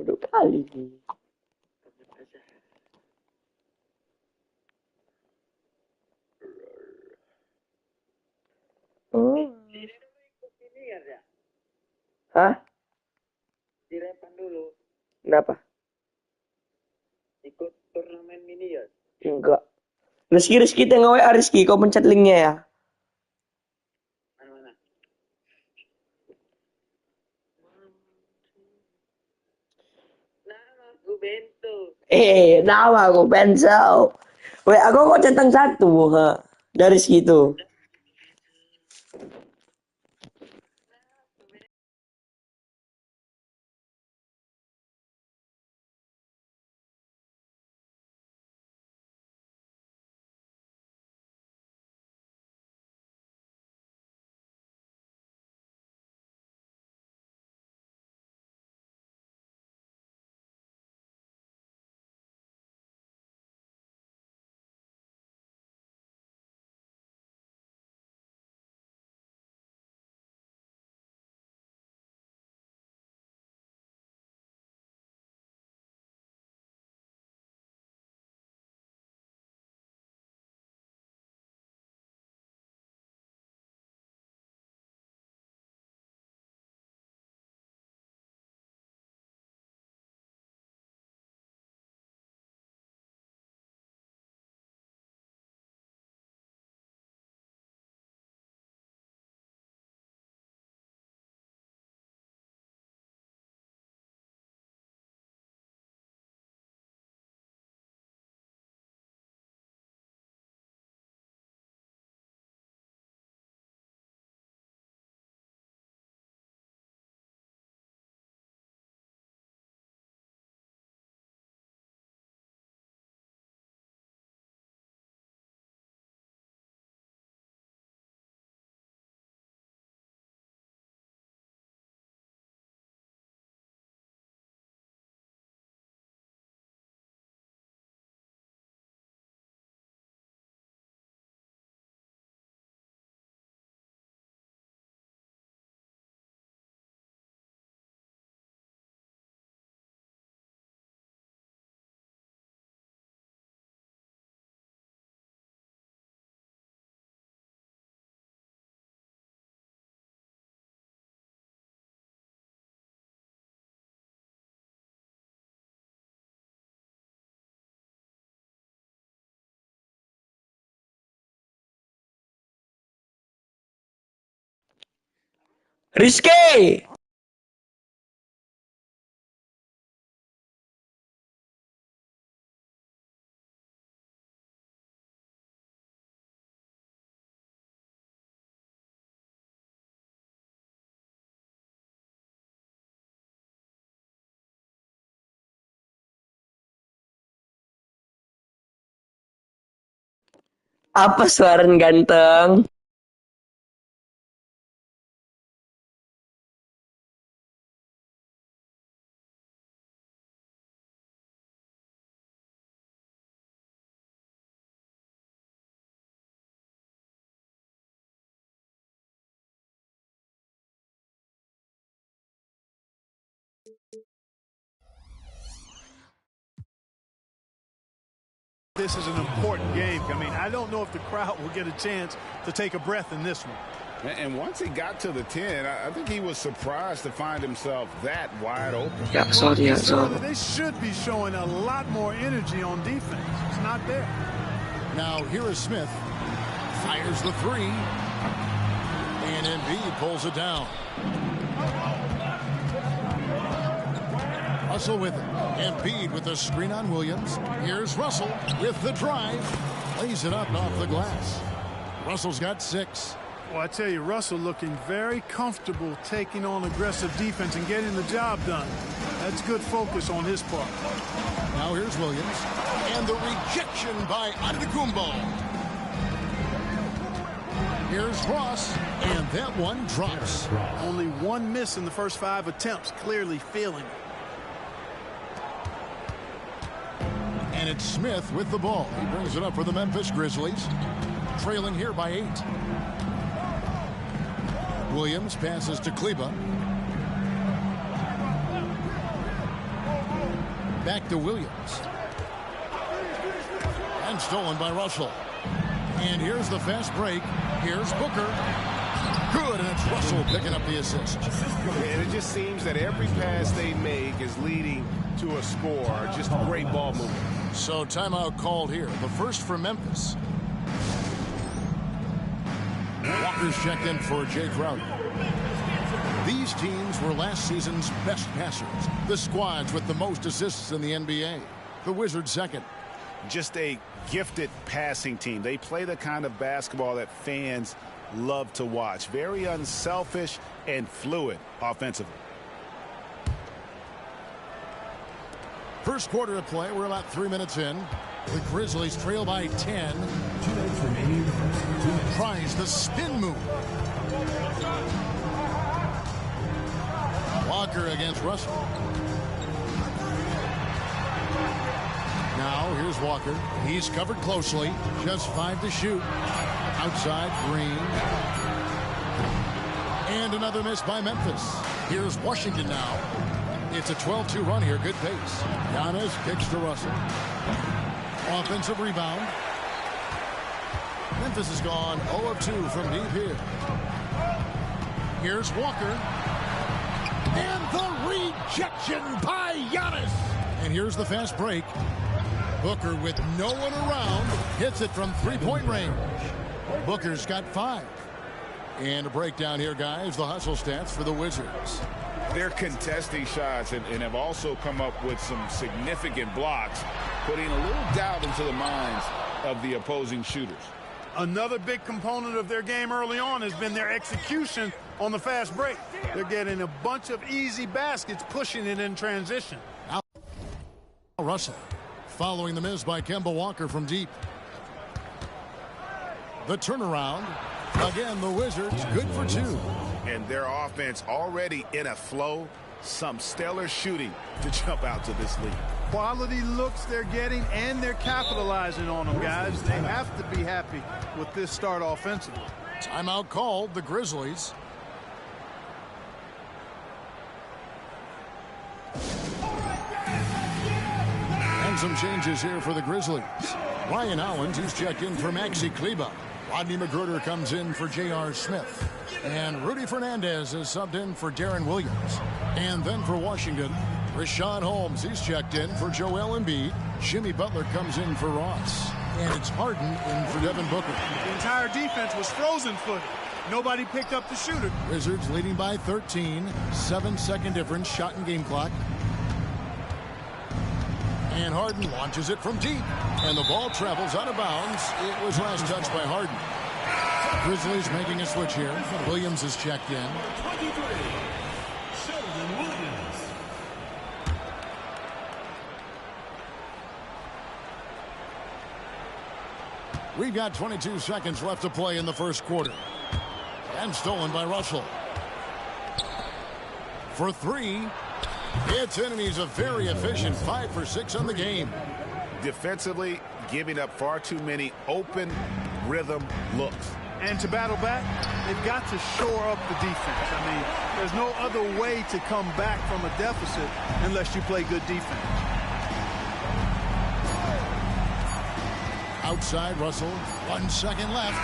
Duduk kali. Oh. Hah? Direpan dulu. Kenapa? Ikut turnamen mini ya? Enggak. Rizky tengok WA Rizky, kau pencet linknya ya. Mana-mana? Nama aku Bento. Nama aku Pensel. WA aku kok centang satu, ha? Dari segitu. Rizky! Apa suara ganteng? This is an important game. I mean, I don't know if the crowd will get a chance to take a breath in this one. And once he got to the 10, I think he was surprised to find himself that wide open. Ya, sorry. They should be showing a lot more energy on defense. It's not there. Now here is Smith. Fires the three. And Embiid pulls it down. Russell with it. Embiid with the screen on Williams. Here's Russell with the drive. Lays it up and off the glass. Russell's got 6. Well, I tell you, Russell looking very comfortable taking on aggressive defense and getting the job done. That's good focus on his part. Now here's Williams. And the rejection by Antetokounmpo. Here's Ross. And that one drops. Only one miss in the first 5 attempts. Clearly feeling it. And it's Smith with the ball. He brings it up for the Memphis Grizzlies. Trailing here by 8. Williams passes to Kleba. Back to Williams. And stolen by Russell. And here's the fast break. Here's Booker. Good, and it's Russell picking up the assist. And it just seems that every pass they make is leading to a score. Just great ball movement. So timeout called here. The first for Memphis. Walker's checked in for Jay Crowder. These teams were last season's best passers. The squads with the most assists in the NBA. The Wizards second. Just a gifted passing team. They play the kind of basketball that fans love to watch. Very unselfish and fluid offensively. First quarter of play. We're about 3 minutes in. The Grizzlies trail by 10. 2 minutes remaining in the first. 2 minutes. Tries the spin move. Walker against Russell. Now here's Walker. He's covered closely. Just 5 to shoot. Outside Green. And another miss by Memphis. Here's Washington now. It's a 12-2 run here. Good pace. Giannis kicks to Russell. Offensive rebound. Memphis has gone 0 of 2 from deep here. Here's Walker. And the rejection by Giannis. And here's the fast break. Booker with no one around hits it from three-point range. Booker's got 5. And a breakdown here, guys. The hustle stats for the Wizards. They're contesting shots and have also come up with some significant blocks, putting a little doubt into the minds of the opposing shooters. Another big component of their game early on has been their execution on the fast break. They're getting a bunch of easy baskets, pushing it in transition. Russell following the miss by Kemba Walker from deep. The turnaround. Again, the Wizards good for 2. And their offense already in a flow. Some stellar shooting to jump out to this lead. Quality looks they're getting, and they're capitalizing on them, guys. They have to be happy with this start offensively. Timeout called. The Grizzlies. And some changes here for the Grizzlies. Ryan Owens, who's checked in for Maxi Kleber. Rodney McGruder comes in for J.R. Smith. And Rudy Fernandez is subbed in for Darren Williams. And then for Washington, Rashawn Holmes, he's checked in for Joel Embiid. Jimmy Butler comes in for Ross. And it's Harden in for Devin Booker. The entire defense was frozen-footed. Nobody picked up the shooter. Wizards leading by 13. 7-second difference, shot and game clock. And Harden launches it from deep. And the ball travels out of bounds. It was last touched by Harden. Grizzlies making a switch here. Williams is checked in. 23. Sheldon Williams. We've got 22 seconds left to play in the first quarter. And stolen by Russell. For 3. It's in, and he's a very efficient 5 for 6 on the game. Defensively, giving up far too many open rhythm looks. And to battle back, they've got to shore up the defense. I mean, there's no other way to come back from a deficit unless you play good defense. Outside Russell, 1 second left.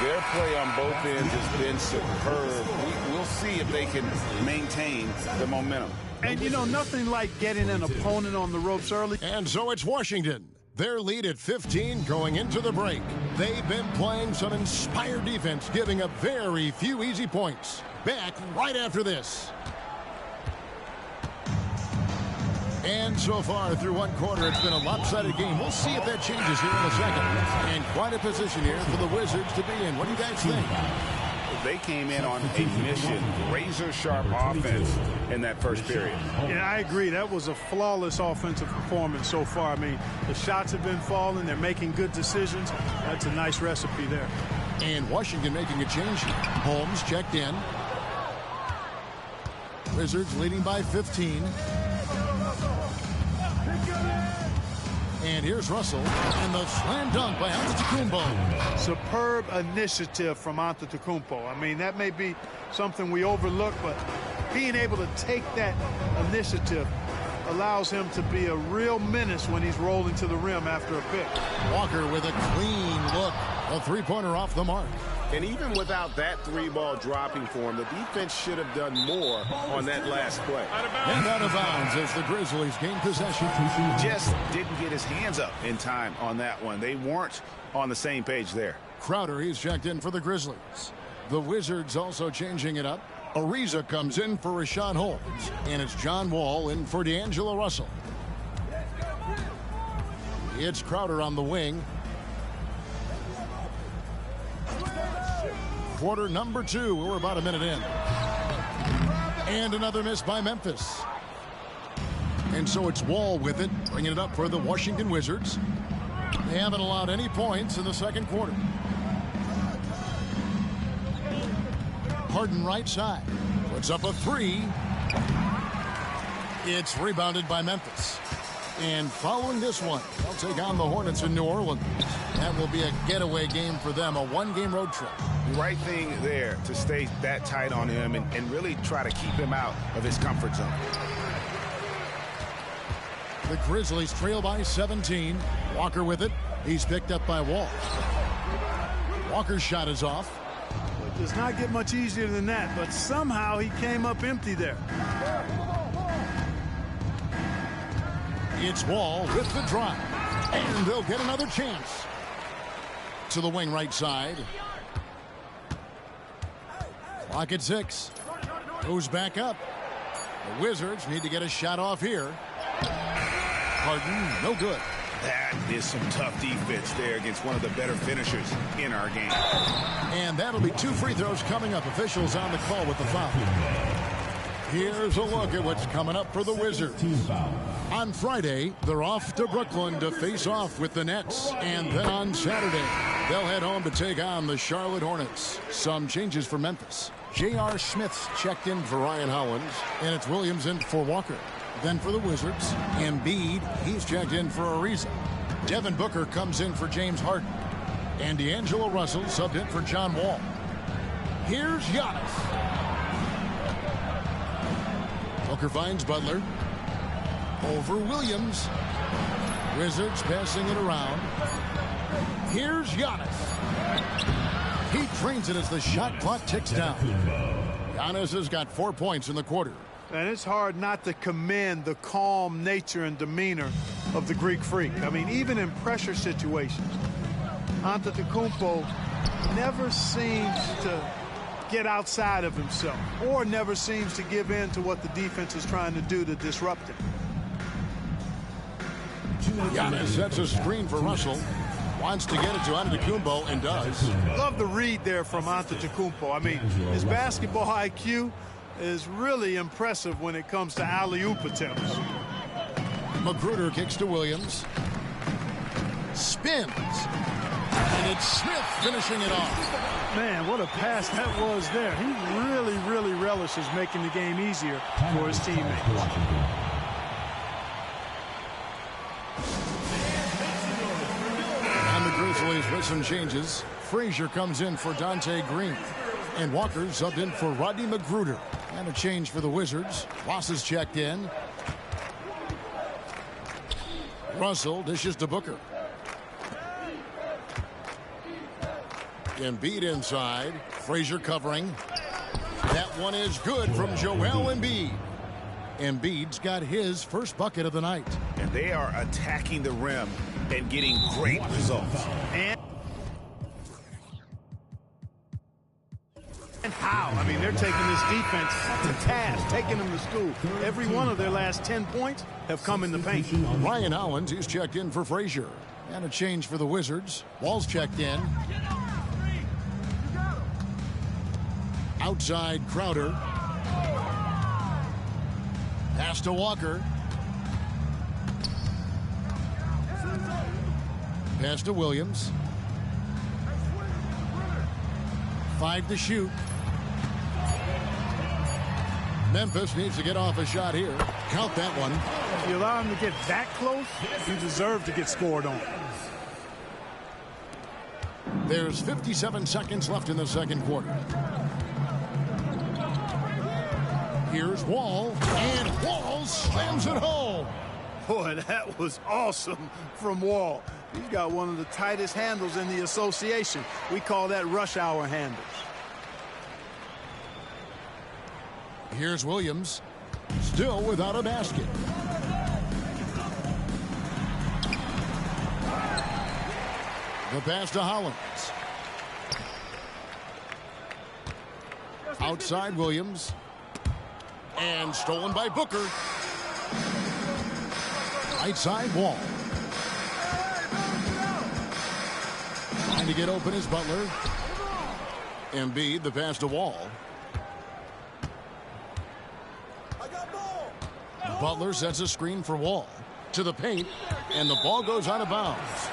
Their play on both ends has been superb. We'll see if they can maintain the momentum. And, you know, nothing like getting an opponent on the ropes early. And so it's Washington. Their lead at 15 going into the break. They've been playing some inspired defense, giving up very few easy points. Back right after this. And so far through one quarter, it's been a lopsided game. We'll see if that changes here in a second. And quite a position here for the Wizards to be in. What do you guys think? They came in on a mission, razor-sharp offense in that first period. Yeah, I agree. That was a flawless offensive performance so far. I mean, the shots have been falling. They're making good decisions. That's a nice recipe there. And Washington making a change here. Holmes checked in. Wizards leading by 15. And here's Russell, and the slam dunk by Antetokounmpo. Superb initiative from Antetokounmpo. I mean, that may be something we overlook, but being able to take that initiative allows him to be a real menace when he's rolling to the rim after a pick. Walker with a clean look. A three-pointer off the mark. And even without that three-ball dropping for him, the defense should have done more on that last play. And out of bounds as the Grizzlies gain possession. Just didn't get his hands up in time on that one. They weren't on the same page there. Crowder, he's checked in for the Grizzlies. The Wizards also changing it up. Ariza comes in for Rashawn Holmes. And it's John Wall in for D'Angelo Russell. It's Crowder on the wing. Quarter number 2. We're about a minute in. And another miss by Memphis. And so it's Wall with it, bringing it up for the Washington Wizards. They haven't allowed any points in the second quarter. Harden right side. Puts up a three. It's rebounded by Memphis. And following this one, they'll take on the Hornets in New Orleans. That will be a getaway game for them, a one-game road trip. Right thing there to stay that tight on him and really try to keep him out of his comfort zone. The Grizzlies trail by 17. Walker with it. He's picked up by Wall. Walker's shot is off. It does not get much easier than that, but somehow he came up empty there. It's Wall with the drive. And they'll get another chance. To the wing right side. Clock at 6. Goes back up. The Wizards need to get a shot off here. Harden, no good. That is some tough defense there against one of the better finishers in our game. And that'll be 2 free throws coming up. Officials on the call with the foul. Here's a look at what's coming up for the Wizards. On Friday, they're off to Brooklyn to face off with the Nets. And then on Saturday, they'll head home to take on the Charlotte Hornets. Some changes for Memphis. J.R. Smith's checked in for Ryan Hollins. And it's Williams in for Walker. Then for the Wizards, Embiid, he's checked in for Ariza. Devin Booker comes in for James Harden. And D'Angelo Russell subbed in for John Wall. Here's Giannis. Booker finds Butler. Over Williams. Wizards passing it around. Here's Giannis. He trains it as the shot clock ticks down. Giannis has got 4 points in the quarter. And it's hard not to commend the calm nature and demeanor of the Greek Freak. I mean, even in pressure situations, Antetokounmpo never seems to get outside of himself or never seems to give in to what the defense is trying to do to disrupt him. Giannis sets a screen for Russell. Wants to get it to Antetokounmpo and does. Love the read there from Antetokounmpo. I mean, his basketball IQ is really impressive when it comes to alley-oop attempts. Magruder kicks to Williams. Spins. And it's Smith finishing it off. Man, what a pass that was there. He really relishes making the game easier for his teammates. And the Grizzlies with some changes. Frazier comes in for Dante Green. And Walker subbed in for Rodney Magruder. And a change for the Wizards. Ross is checked in. Russell dishes to Booker. Embiid inside. Frazier covering. That one is good from Joel Embiid. Embiid's got his first bucket of the night. And they are attacking the rim and getting great results. And how? I mean, they're taking this defense to task, taking them to school. Every one of their last 10 points have come in the paint. Ryan Hollins, he's checked in for Frazier. And a change for the Wizards. Wall's checked in. Outside Crowder. Pass to Walker. Pass to Williams. 5 to shoot. Memphis needs to get off a shot here. Count that one. If you allow him to get that close, you deserve to get scored on. There's 57 seconds left in the second quarter. Here's Wall, and Wall slams it home. Boy, that was awesome from Wall. He's got one of the tightest handles in the association. We call that rush hour handles. Here's Williams, still without a basket. The pass to Hollins. Outside Williams. And stolen by Booker. Right side Wall. Trying to get open is Butler. Embiid, the pass to Wall. Butler sets a screen for Wall. To the paint. And the ball goes out of bounds.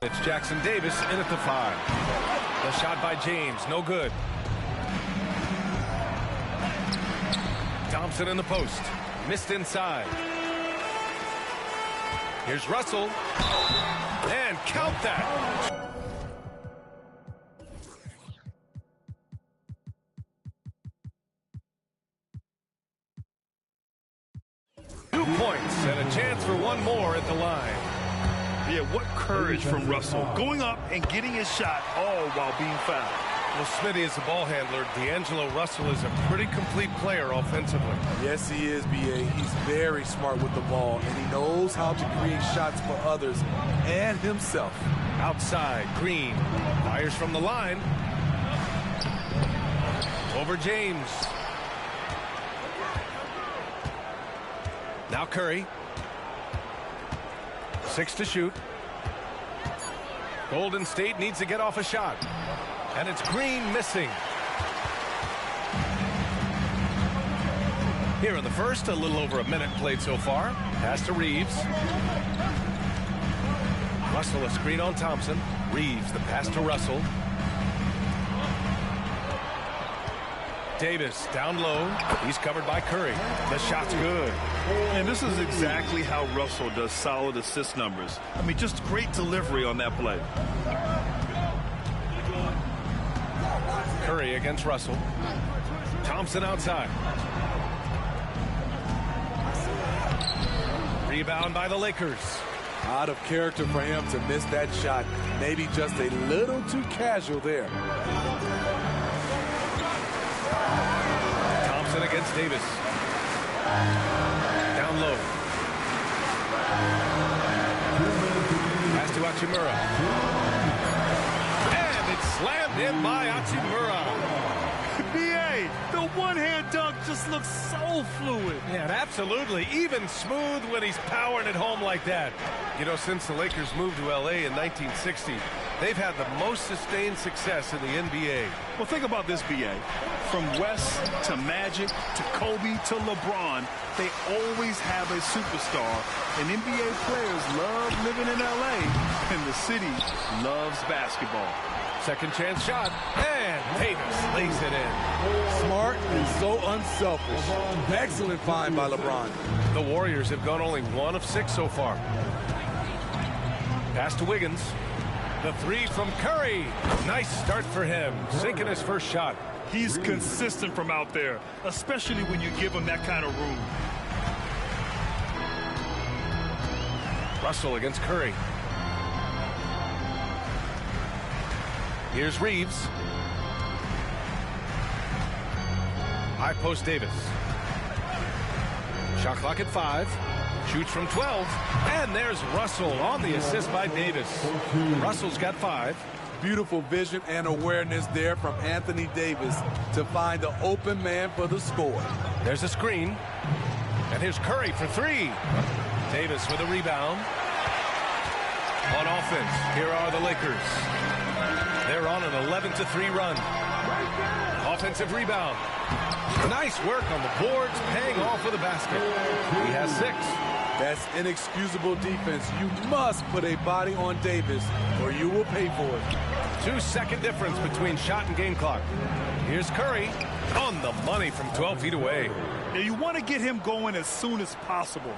It's Jackson Davis in at the 5. The shot by James, no good. Thompson in the post. Missed inside. Here's Russell. And count that. 2 points and a chance for one more at the line. Yeah, what courage from Russell, going up and getting his shot all while being fouled. Well, Smitty is the ball handler. D'Angelo Russell is a pretty complete player offensively. Yes, he is, B.A. He's very smart with the ball, and he knows how to create shots for others and himself. Outside, Green fires from the line. Over James. Now Curry. 6 to shoot. Golden State needs to get off a shot. And it's Green missing. Here in the first, a little over a minute played so far. Pass to Reeves. Russell a screen on Thompson. Reeves the pass to Russell. Davis down low. He's covered by Curry. The shot's good. And this is exactly how Russell does solid assist numbers. I mean, just great delivery on that play. Curry against Russell. Thompson outside. Rebound by the Lakers. Out of character for him to miss that shot. Maybe just a little too casual there. Thompson against Davis. Down low. Pass to Hachimura. And it's slammed in by Hachimura. BA, NBA. The one-hand dunk just looks so fluid. Yeah, absolutely. Even smooth when he's powering it home like that. You know, since the Lakers moved to L.A. in 1960, they've had the most sustained success in the NBA. Well, think about this, B.A. From West to Magic to Kobe to LeBron, they always have a superstar. And NBA players love living in L.A., and the city loves basketball. Second chance shot, and Davis lays it in. Smart and so unselfish. Excellent find by LeBron. The Warriors have gone only 1 of 6 so far. Pass to Wiggins. The three from Curry. Nice start for him, sinking his first shot. He's consistent from out there, especially when you give him that kind of room. Russell against Curry. Here's Reeves. High post Davis. Shot clock at 5. Shoots from 12. And there's Russell on the assist by Davis. Russell's got 5. Beautiful vision and awareness there from Anthony Davis to find the open man for the score. There's a screen. And here's Curry for 3. Davis with a rebound. On offense, here are the Lakers. They're on an 11-3 run. Offensive rebound. Nice work on the boards, paying off with a basket. He has 6. That's inexcusable defense. You must put a body on Davis or you will pay for it. 2-second difference between shot and game clock. Here's Curry on the money from 12 feet away. Now you want to get him going as soon as possible.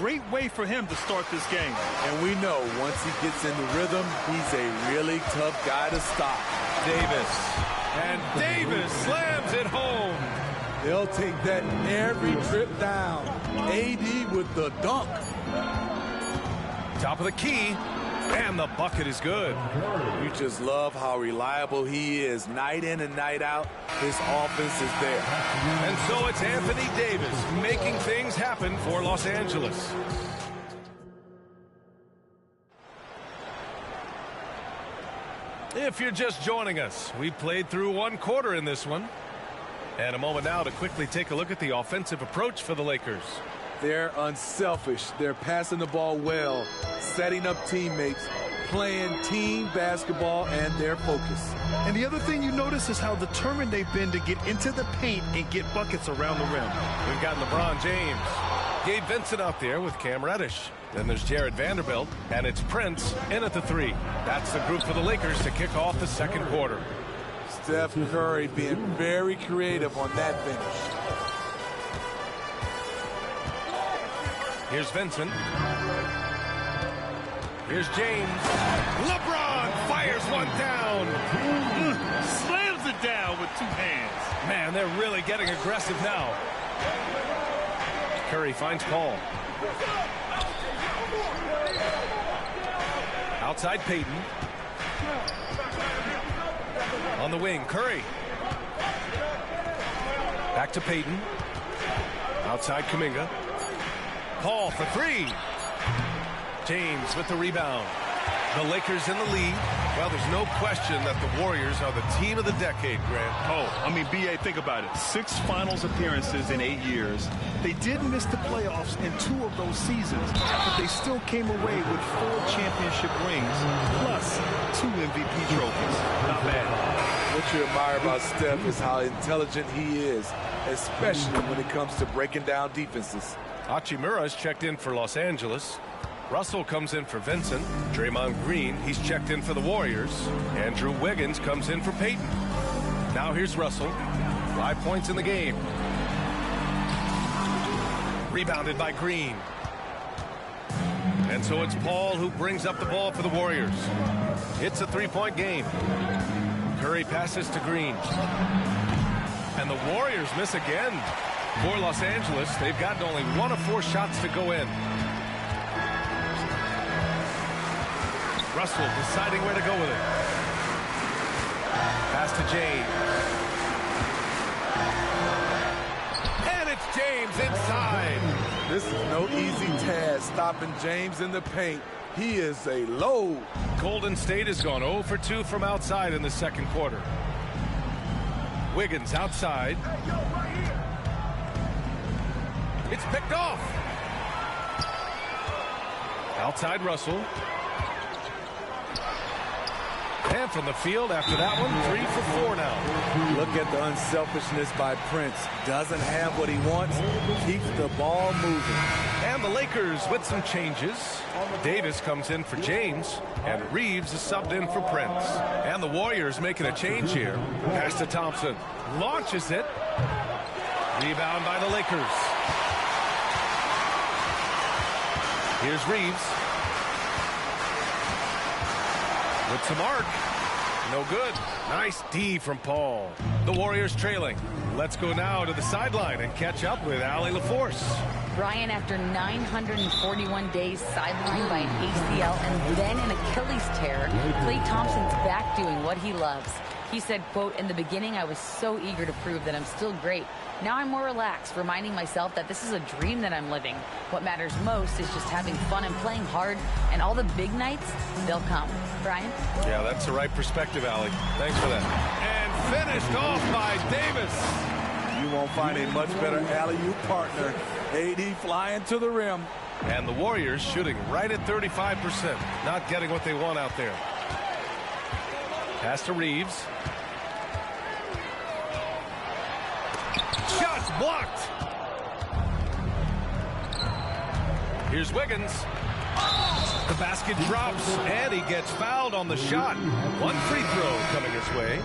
Great way for him to start this game. And we know once he gets in the rhythm, he's a really tough guy to stop. Davis. And Davis slams it home. They'll take that every trip down. AD with the dunk. Top of the key. And the bucket is good. You just love how reliable he is night in and night out. His offense is there. And so it's Anthony Davis making things happen for Los Angeles. If you're just joining us, we played through 1 quarter in this one. And a moment now to quickly take a look at the offensive approach for the Lakers. They're unselfish. They're passing the ball well, setting up teammates, playing team basketball, and their focus. And the other thing you notice is how determined they've been to get into the paint and get buckets around the rim. We've got LeBron James. Gabe Vincent out there with Cam Reddish. Then there's Jared Vanderbilt, and it's Prince in at the 3. That's the group for the Lakers to kick off the second quarter. Steph Curry being very creative on that finish. Here's Vincent. Here's James. LeBron fires one down. Slams it down with 2 hands. Man, they're really getting aggressive now. Curry finds Paul. Outside Payton. On the wing, Curry. Back to Payton. Outside Kuminga. Paul for 3. James with the rebound. The Lakers in the lead. Well, there's no question that the Warriors are the team of the decade, Grant. Oh, I mean, B.A., think about it. 6 finals appearances in 8 years. They did miss the playoffs in 2 of those seasons, but they still came away with 4 championship rings, plus 2 MVP trophies. Not bad. What you admire about Steph is how intelligent he is, especially when it comes to breaking down defenses. Hachimura's checked in for Los Angeles. Russell comes in for Vincent. Draymond Green, he's checked in for the Warriors. Andrew Wiggins comes in for Payton. Now here's Russell. 5 points in the game. Rebounded by Green. And so it's Paul who brings up the ball for the Warriors. It's a 3-point game. Curry passes to Green. And the Warriors miss again. For Los Angeles, they've gotten only 1 of 4 shots to go in. Russell deciding where to go with it. Pass to James. And it's James inside. This is no easy task, stopping James in the paint. He is a load. Golden State has gone 0 for 2 from outside in the second quarter. Wiggins outside. It's picked off. Outside Russell. And from the field after that one, 3 for 4 now. Look at the unselfishness by Prince. Doesn't have what he wants, keeps the ball moving. And the Lakers with some changes. Davis comes in for James, and Reeves is subbed in for Prince. And the Warriors making a change here. Pass to Thompson. Launches it. Rebound by the Lakers. Here's Reeves. With some arc. No good. Nice D from Paul. The Warriors trailing. Let's go now to the sideline and catch up with Allie LaForce. Brian, after 941 days sidelined by an ACL and then an Achilles tear, Klay Thompson's back doing what he loves. He said, quote, "In the beginning, I was so eager to prove that I'm still great. Now I'm more relaxed, reminding myself that this is a dream that I'm living. What matters most is just having fun and playing hard, and all the big nights, they'll come." Brian? Yeah, that's the right perspective, Allie. Thanks for that. And finished off by Davis. You won't find a much better alley-oop partner. AD flying to the rim. And the Warriors shooting right at 35%. Not getting what they want out there. Pass to Reeves. Shots blocked. Here's Wiggins. The basket drops, and he gets fouled on the shot. One free throw coming his way.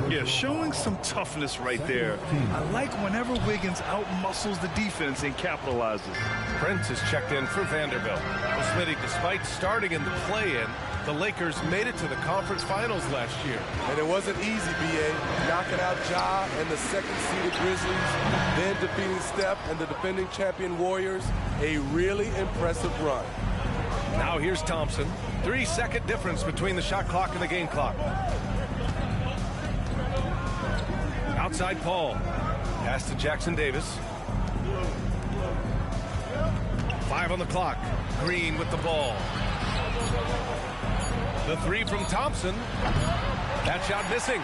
Yeah, showing some toughness right there. I like whenever Wiggins outmuscles the defense and capitalizes. Prince is checked in for Vanderbilt. Well, Smitty, despite starting in the play-in, the Lakers made it to the conference finals last year. And it wasn't easy, B.A. Knocking out Ja and the second-seeded Grizzlies, then defeating Steph and the defending champion Warriors. A really impressive run. Now here's Thompson. 3-second difference between the shot clock and the game clock. Outside Paul. Pass to Jackson Davis. 5 on the clock. Green with the ball. The 3 from Thompson. That shot missing.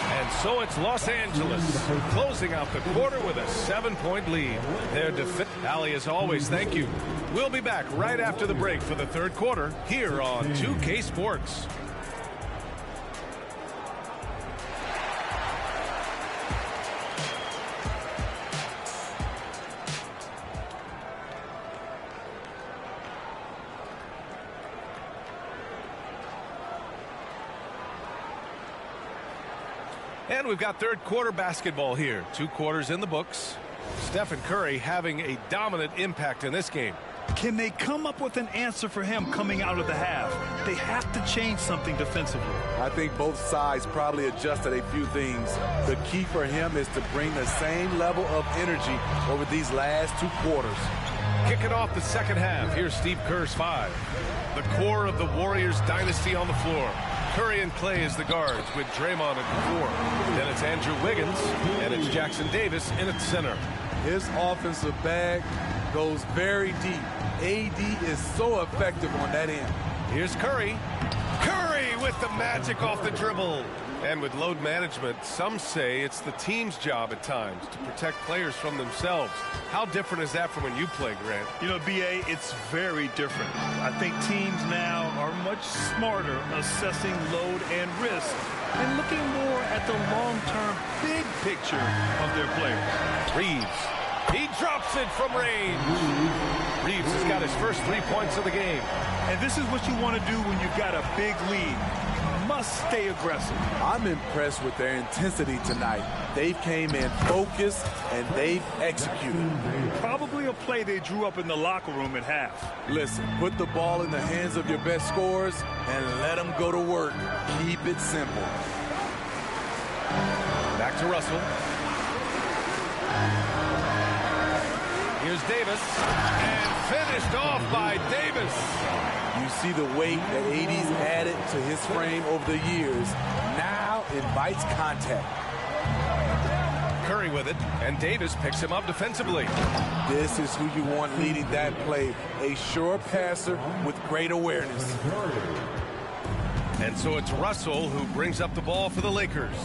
And so it's Los Angeles closing out the quarter with a 7-point lead. Their defense. Allie, as always, thank you. We'll be back right after the break for the third quarter here on 2K Sports. And we've got third quarter basketball here. 2 quarters in the books. Stephen Curry having a dominant impact in this game. Can they come up with an answer for him coming out of the half? They have to change something defensively. I think both sides probably adjusted a few things. The key for him is to bring the same level of energy over these last 2 quarters. Kicking off the second half. Here's Steve Kerr's 5. The core of the Warriors dynasty on the floor. Curry and Klay as the guards with Draymond at the 4. Then it's Andrew Wiggins, and it's Jackson Davis in at center. His offensive bag goes very deep. AD is so effective on that end. Here's Curry. Curry with the magic off the dribble. And with load management, some say it's the team's job at times to protect players from themselves. How different is that from when you play, Grant? You know, B.A., it's very different. I think teams now are much smarter assessing load and risk and looking more at the long-term big picture of their players. Reeves. He drops it from range. Reeves has got his first 3 points of the game. And this is what you want to do when you've got a big lead. You must stay aggressive. I'm impressed with their intensity tonight. They came in focused and they've executed. Probably a play they drew up in the locker room at half. Listen, put the ball in the hands of your best scorers and let them go to work. Keep it simple. Back to Russell. Here's Davis, and finished off by Davis. You see the weight that AD's added to his frame over the years. Now invites contact. Curry with it, and Davis picks him up defensively. This is who you want leading that play. A sure passer with great awareness. And so it's Russell who brings up the ball for the Lakers.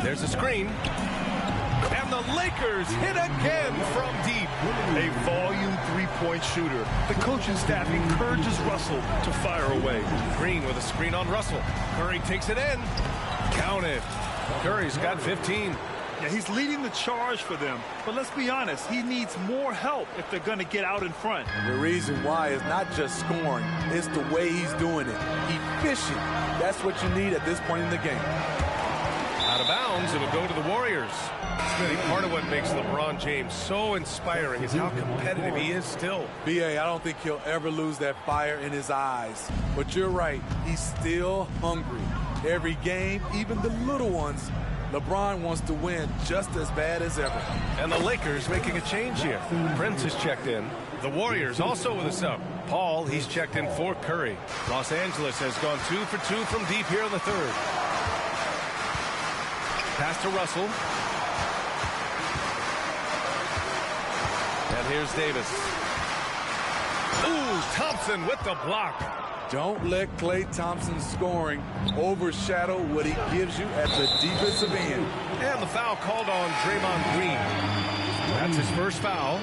There's a screen. And the Lakers hit again from deep. A volume three-point shooter. The coaching staff encourages Russell to fire away. Green with a screen on Russell. Curry takes it in. Count it. Curry's got 15. Yeah, he's leading the charge for them. But let's be honest, he needs more help if they're going to get out in front. The reason why is not just scoring, it's the way he's doing it. Efficient. That's what you need at this point in the game. Out of bounds, it'll go to the Warriors. Part of what makes LeBron James so inspiring is how competitive he is still. B.A., I don't think he'll ever lose that fire in his eyes. But you're right, he's still hungry. Every game, even the little ones, LeBron wants to win just as bad as ever. And the Lakers making a change here. Prince is checked in. The Warriors also with a sub. Paul, he's checked in for Curry. Los Angeles has gone 2 for 2 from deep here in the third. Pass to Russell. And here's Davis. Ooh, Thompson with the block. Don't let Klay Thompson's scoring overshadow what he gives you at the defensive end. And the foul called on Draymond Green. That's his first foul.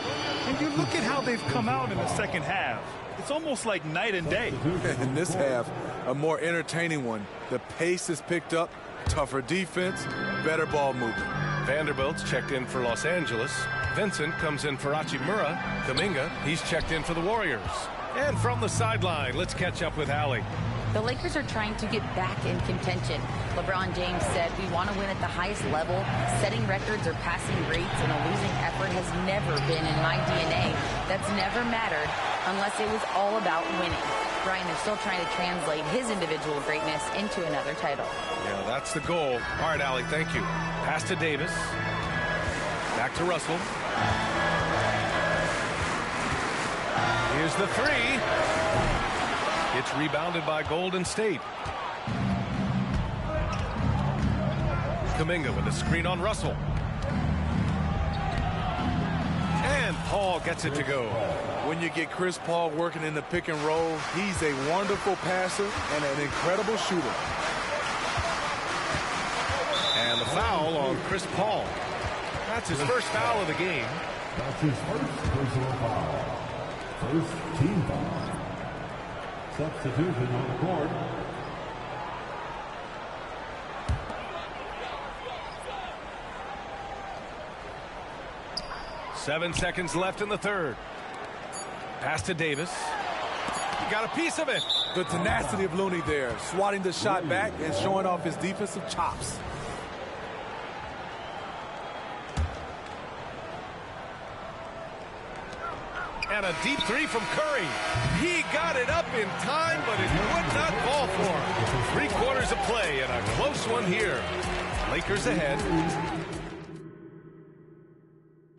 And you look at how they've come out in the second half. It's almost like night and day. In this half, a more entertaining one. The pace is picked up, tougher defense, better ball movement. Vanderbilt's checked in for Los Angeles. Vincent comes in for Hachimura. Kuminga, he's checked in for the Warriors. And from the sideline, let's catch up with Allie. The Lakers are trying to get back in contention. LeBron James said, "We want to win at the highest level. Setting records or passing rates in a losing effort has never been in my DNA. That's never mattered unless it was all about winning." Brian, they're still trying to translate his individual greatness into another title. Yeah, that's the goal. All right, Allie, thank you. Pass to Davis. Back to Russell. Here's the three. It's rebounded by Golden State. Kuminga with a screen on Russell. And Paul gets it to go. When you get Chris Paul working in the pick and roll, he's a wonderful passer and an incredible shooter. And the foul on Chris Paul. That's his first foul of the game. That's his first personal foul. First team foul. Substitution on the court. Seven seconds left in the third. Pass to Davis. He got a piece of it. The tenacity of Looney there, swatting the shot back and showing off his defensive chops. And a deep three from Curry. He got it up in time, but it would not fall for him. 3/4 of play and a close one here. Lakers ahead.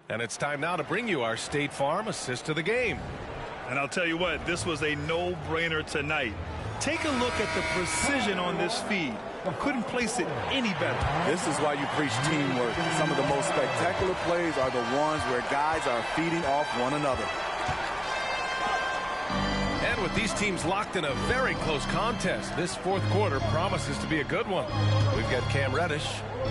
And it's time now to bring you our State Farm assist of the game. And I'll tell you what, this was a no-brainer tonight. Take a look at the precision on this feed. Couldn't place it any better. This is why you preach teamwork. Some of the most spectacular plays are the ones where guys are feeding off one another. And with these teams locked in a very close contest, this fourth quarter promises to be a good one. We've got Cam Reddish.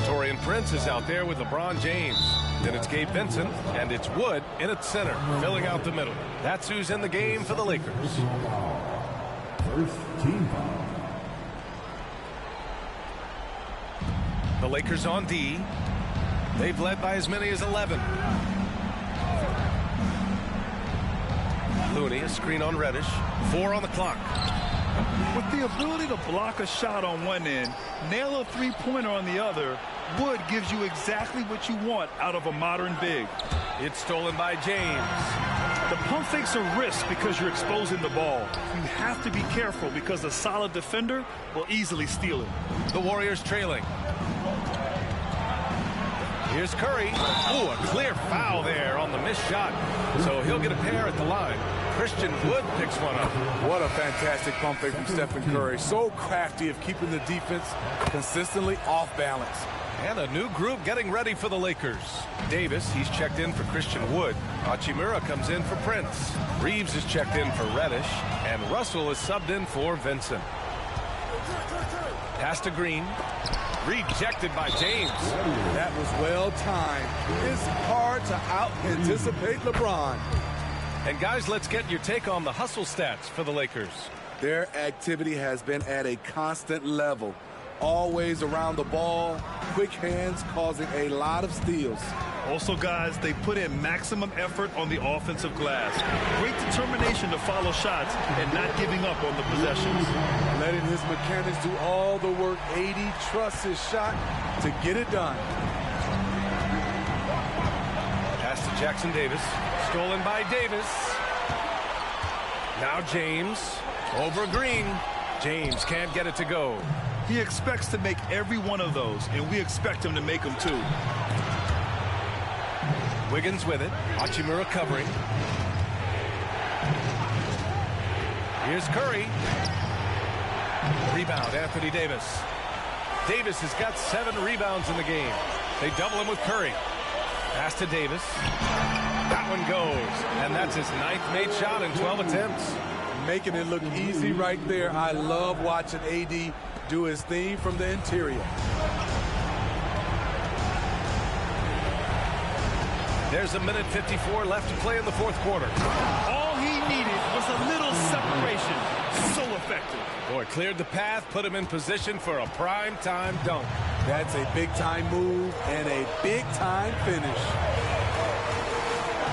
Torian Prince is out there with LeBron James. Then it's Gabe Vincent, and it's Wood in at center, filling out the middle. That's who's in the game for the Lakers. First team foul. The Lakers on D. They've led by as many as 11. Looney, a screen on Reddish. 4 on the clock. With the ability to block a shot on one end, nail a three-pointer on the other, Wood gives you exactly what you want out of a modern big. It's stolen by James. The pump fake's a risk because you're exposing the ball. You have to be careful because a solid defender will easily steal it. The Warriors trailing. Here's Curry. Ooh, a clear foul there on the missed shot. So he'll get a pair at the line. Christian Wood picks one up. What a fantastic pump fake from Stephen Curry. So crafty of keeping the defense consistently off balance. And a new group getting ready for the Lakers. Davis, he's checked in for Christian Wood. Hachimura comes in for Prince. Reeves is checked in for Reddish. And Russell is subbed in for Vincent. Pass to Green. Rejected by James. That was well timed. It's hard to out-anticipate LeBron. And guys, let's get your take on the hustle stats for the Lakers. Their activity has been at a constant level. Always around the ball, quick hands causing a lot of steals. Also, guys, they put in maximum effort on the offensive glass. Great determination to follow shots and not giving up on the possessions. Letting his mechanics do all the work. AD trusts his shot to get it done. Pass to Jackson Davis. Stolen by Davis. Now James. Over Green. James can't get it to go. He expects to make every one of those, and we expect him to make them too. Wiggins with it. Hachimura covering. Here's Curry. Rebound, Anthony Davis. Davis has got 7 rebounds in the game. They double him with Curry. Pass to Davis. That one goes. And that's his 9th made shot in 12 attempts. Making it look easy right there. I love watching AD do his thing from the interior. There's a minute 54 left to play in the 4th quarter. All he needed was a little separation. So effective. Boy, cleared the path, put him in position for a prime-time dunk. That's a big-time move and a big-time finish.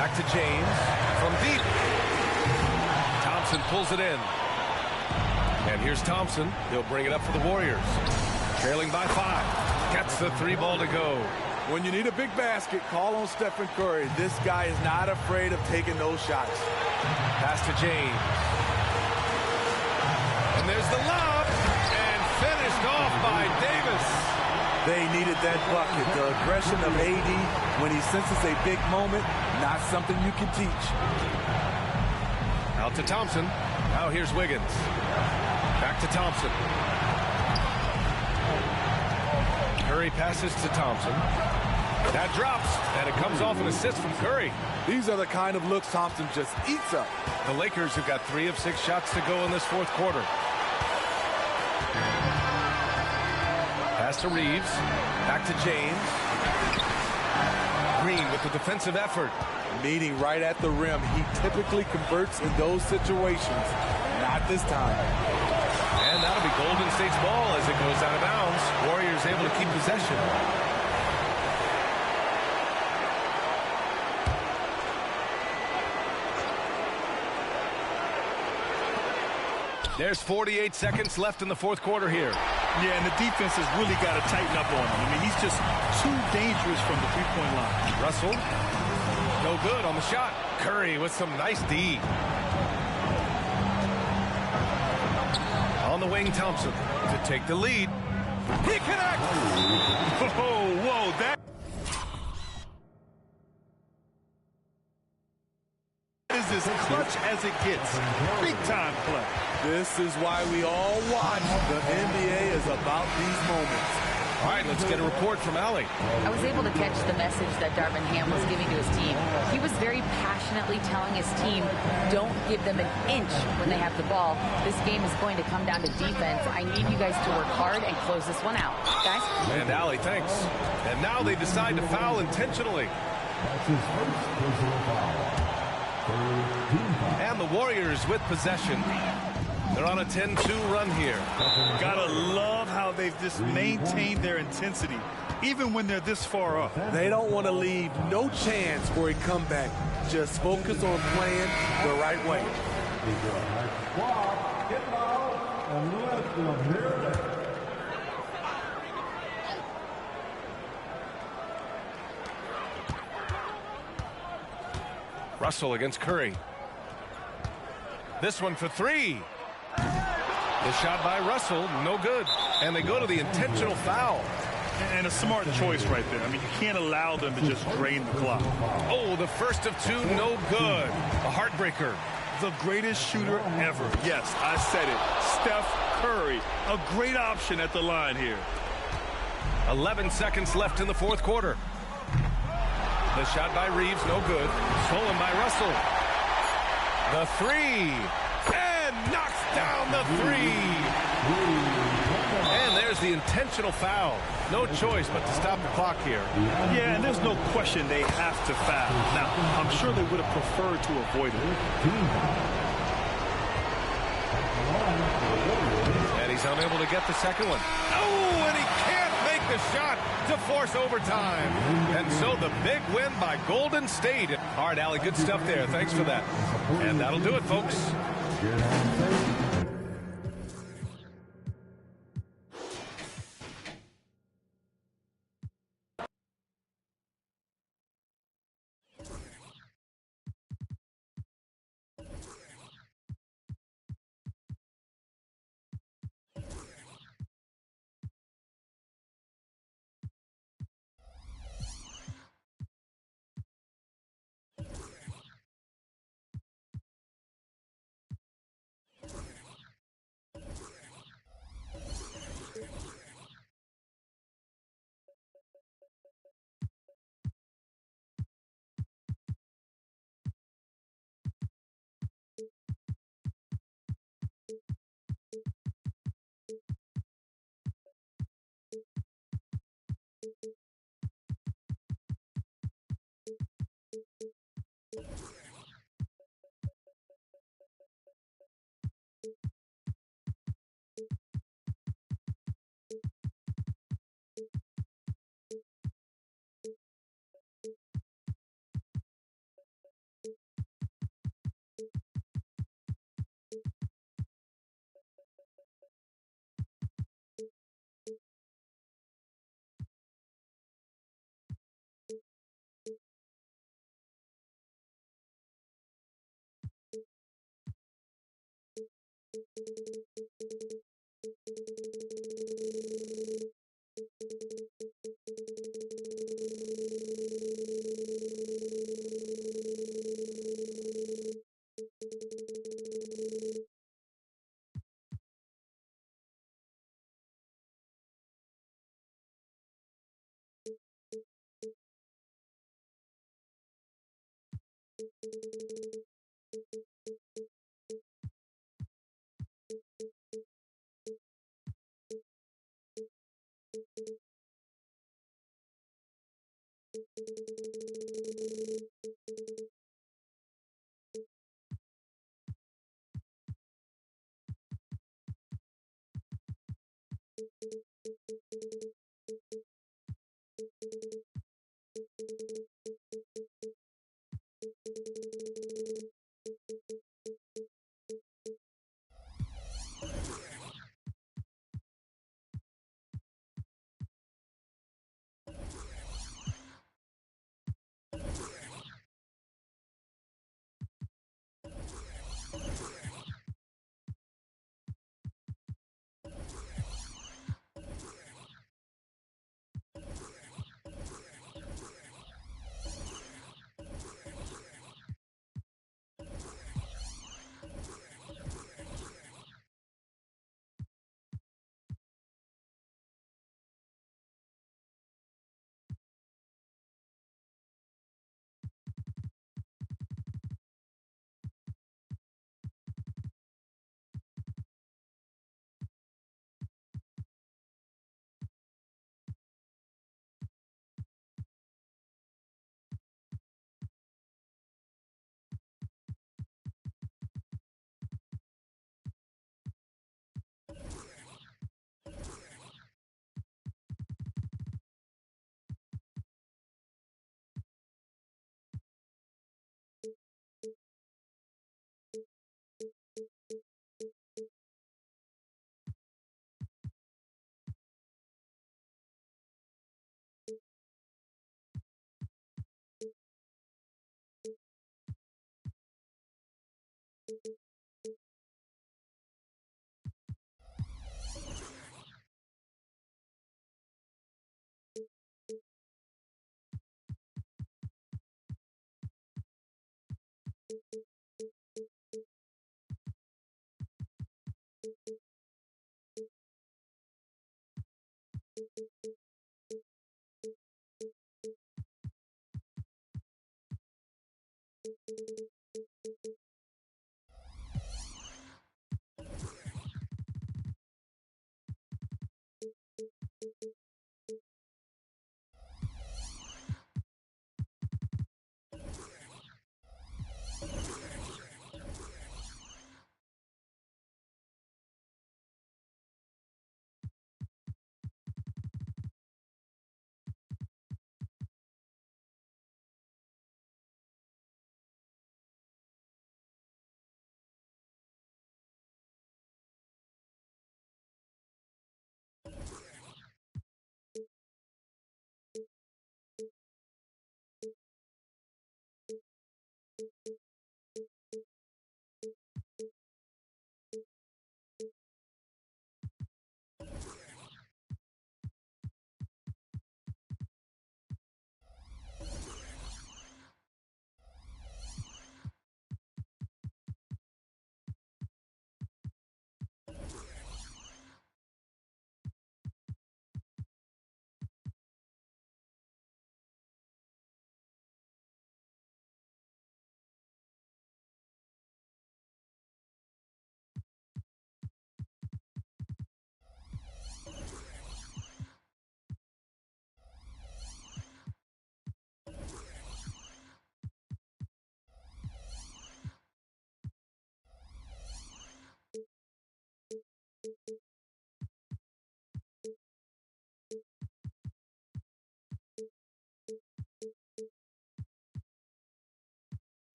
Back to James from deep. Thompson pulls it in. And here's Thompson. He'll bring it up for the Warriors. Trailing by 5. Gets the 3 ball to go. When you need a big basket, call on Stephen Curry. This guy is not afraid of taking those shots. Pass to James. And there's the lob. And finished off by Davis. They needed that bucket. The aggression of AD when he senses a big moment, not something you can teach. Out to Thompson. Now here's Wiggins. Back to Thompson. Curry passes to Thompson. That drops, and it comes off an assist from Curry. These are the kind of looks Thompson just eats up. The Lakers have got 3 of 6 shots to go in this 4th quarter. Pass to Reeves. Back to James. Green with the defensive effort. Meeting right at the rim. He typically converts in those situations. Not this time. And that'll be Golden State's ball as it goes out of bounds. Warriors able to keep possession. There's 48 seconds left in the 4th quarter here. Yeah, and the defense has really got to tighten up on him. I mean, he's just too dangerous from the 3-point line. Russell, no good on the shot. Curry with some nice D. On the wing, Thompson to take the lead. He connects! Whoa, that is as clutch as it gets. Big time play. This is why we all watch. The NBA is about these moments. All right, let's get a report from Allie. I was able to catch the message that Darvin Ham was giving to his team. He was very passionately telling his team, don't give them an inch when they have the ball. This game is going to come down to defense. I need you guys to work hard and close this one out. Guys? And Allie, thanks. And now they decide to foul intentionally. That's his first personal foul. And the Warriors with possession. They're on a 10-2 run here. Gotta love how they've just maintained their intensity, even when they're this far up. They don't want to leave no chance for a comeback. Just focus on playing the right way. Russell against Curry. This one for 3. The shot by Russell, no good. And they go to the intentional foul. And a smart choice right there. I mean, you can't allow them to just drain the clock. Oh, the first of 2, no good. A heartbreaker. The greatest shooter ever. Yes, I said it. Steph Curry, a great option at the line here. 11 seconds left in the fourth quarter. The shot by Reeves, no good. Stolen by Russell. The three. And knocks down the three. And there's the intentional foul. No choice but to stop the clock here. Yeah, and there's no question they have to foul. Now, I'm sure they would have preferred to avoid it. And he's unable to get the second one. Oh, and he can't make the shot to force overtime. And so the big win by Golden State. All right, Allie, good stuff there. Thanks for that. And that'll do it, folks.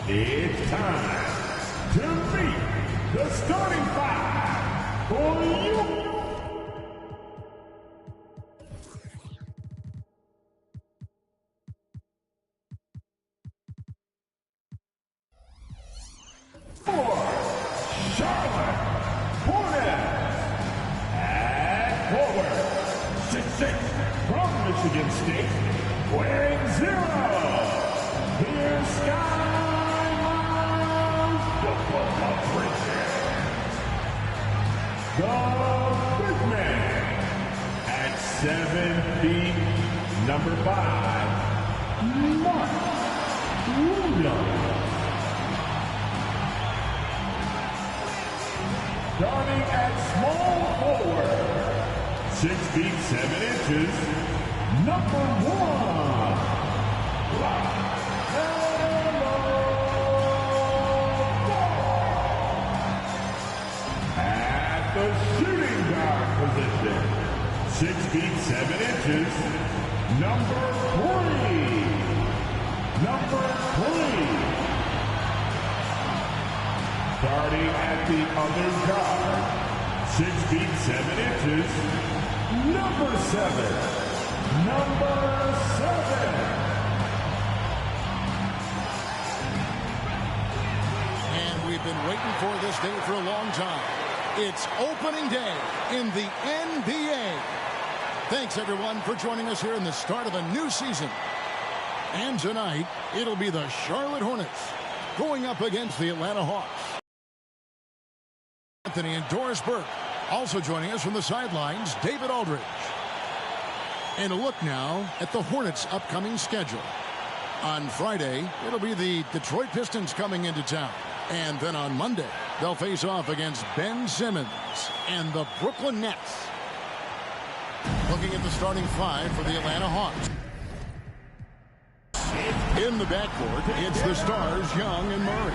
It's time to meet the starting five for you. For Charlotte Hornets, at forward, 6'6", from Michigan State, wearing 0. Here's Sky Miles, the football Bridges. The big man, at 7 feet, number 5, Mark Williams. Starting at small forward, 6 feet 7 inches, number 1, at the shooting guard position, 6 feet 7 inches, number 3. Starting at the other guard, 6 feet 7 inches, number 7. And we've been waiting for this day for a long time. It's opening day in the NBA. Thanks, everyone, for joining us here in the start of a new season. And tonight, it'll be the Charlotte Hornets going up against the Atlanta Hawks. Anthony and Doris Burke. Also joining us from the sidelines, David Aldridge. And a look now at the Hornets' upcoming schedule. On Friday, it'll be the Detroit Pistons coming into town. And then on Monday, they'll face off against Ben Simmons and the Brooklyn Nets. Looking at the starting five for the Atlanta Hawks. In the backcourt, it's the stars, Young and Murray.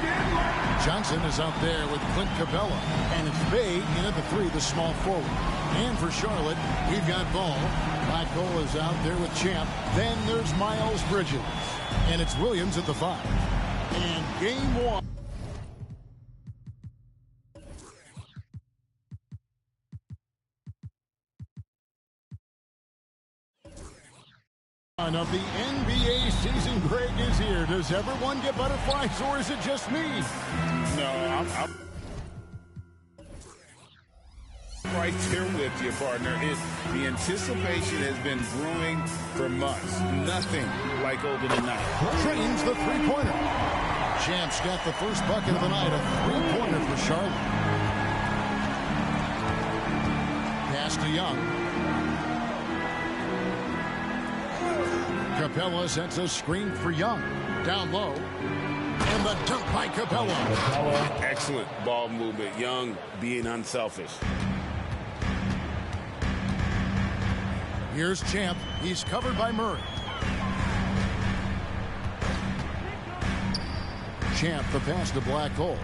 Johnson is out there with Clint Capella. And it's Bay in at the 3, the small forward. And for Charlotte, we've got Ball. Blackwell is out there with Champ. Then there's Miles Bridges. And it's Williams at the 5. And game 1. Of the NBA season, Greg is here. Does everyone get butterflies, or is it just me? No, I'm right there with you, partner. The anticipation has been brewing for months. Nothing like opening night. Trains the three-pointer. Champ's got the first bucket of the night, a three-pointer for Charlotte. Pass to Young. Capella sets a screen for Young. Down low. And the dunk by Capella. Excellent ball movement. Young being unselfish. Here's Champ. He's covered by Murray. Champ, the pass to Blackwell.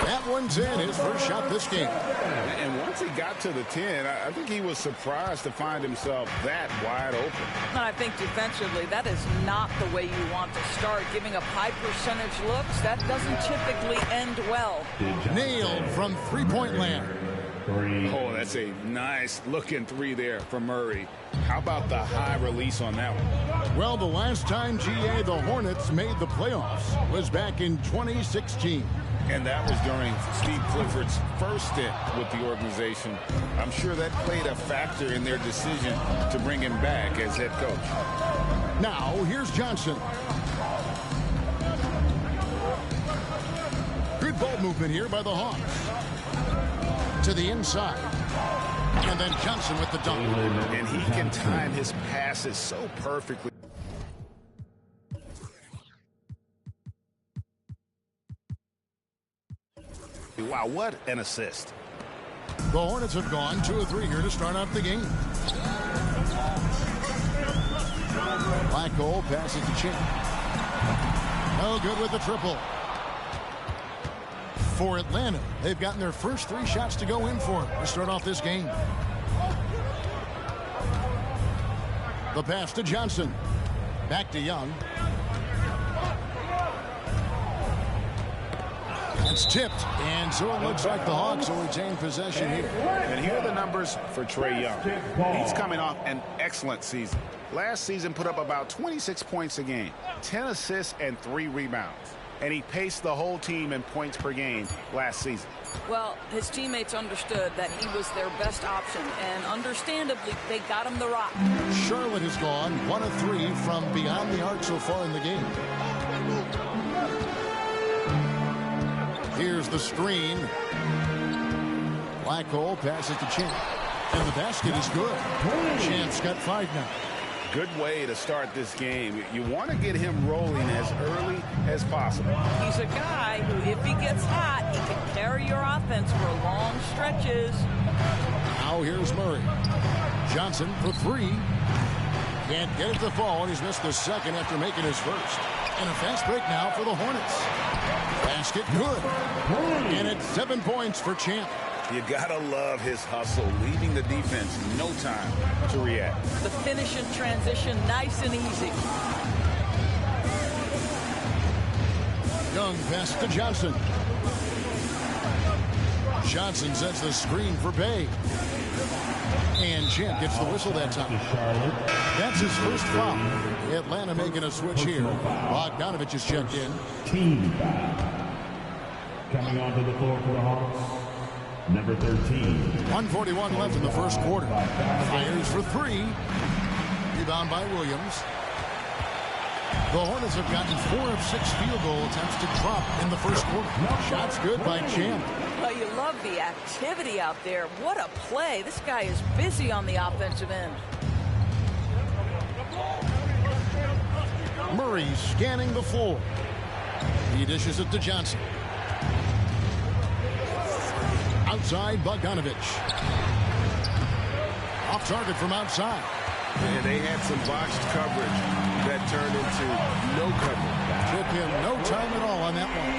That one's in, his first shot this game. And once he got to the 10, I think he was surprised to find himself that wide open. And I think defensively, that is not the way you want to start. Giving up high percentage looks, that doesn't typically end well. Nailed from three-point land. Oh, that's a nice looking 3 there from Murray. How about the high release on that one? Well, the last time, GA, the Hornets made the playoffs was back in 2016. And that was during Steve Clifford's first stint with the organization. I'm sure that played a factor in their decision to bring him back as head coach. Now, here's Johnson. Good ball movement here by the Hawks. To the inside. And then Johnson with the dunk. And he can time his passes so perfectly. Wow, what an assist. The Hornets have gone 2 of 3 here to start off the game. Blackwell passes to Champ. No good with the triple. For Atlanta, they've gotten their first 3 shots to go in for it to start off this game. The pass to Johnson. Back to Young. It's tipped, and so it looks like the Hawks will retain possession here. And here are the numbers for Trae Young. He's coming off an excellent season. Last season put up about 26 points a game, 10 assists, and 3 rebounds. And he paced the whole team in points per game last season. Well, his teammates understood that he was their best option, and understandably, they got him the rock. Charlotte has gone 1 of 3 from beyond the arc so far in the game. Here's the screen. Black hole passes to Champ. And the basket is good. Champ's got 5 now. Good way to start this game. You want to get him rolling as early as possible. He's a guy who, if he gets hot, he can carry your offense for long stretches. Now here's Murray. Johnson for 3. Can't get it to fall, and he's missed the second after making his first. And a fast break now for the Hornets. Basket good. And it's 7 points for Champ. You gotta love his hustle, leaving the defense no time to react. The finish in transition, nice and easy. Young pass to Johnson. Johnson sets the screen for Bay. And Champ gets the whistle that time. That's his first foul. Atlanta making a switch here. Bogdanovich is checked in. Team foul. Coming onto the floor for the Hawks, number 13. 1:41 left in the first quarter. Fires for 3. Rebound by Williams. The Hornets have gotten 4 of 6 field goal attempts to drop in the first quarter. Shots good by Champ. Well, you love the activity out there. What a play. This guy is busy on the offensive end. Murray scanning the floor. He dishes it to Johnson. Outside, Bogdanovich. Off target from outside. And they had some botched coverage that turned into no coverage. Took him no time at all on that one.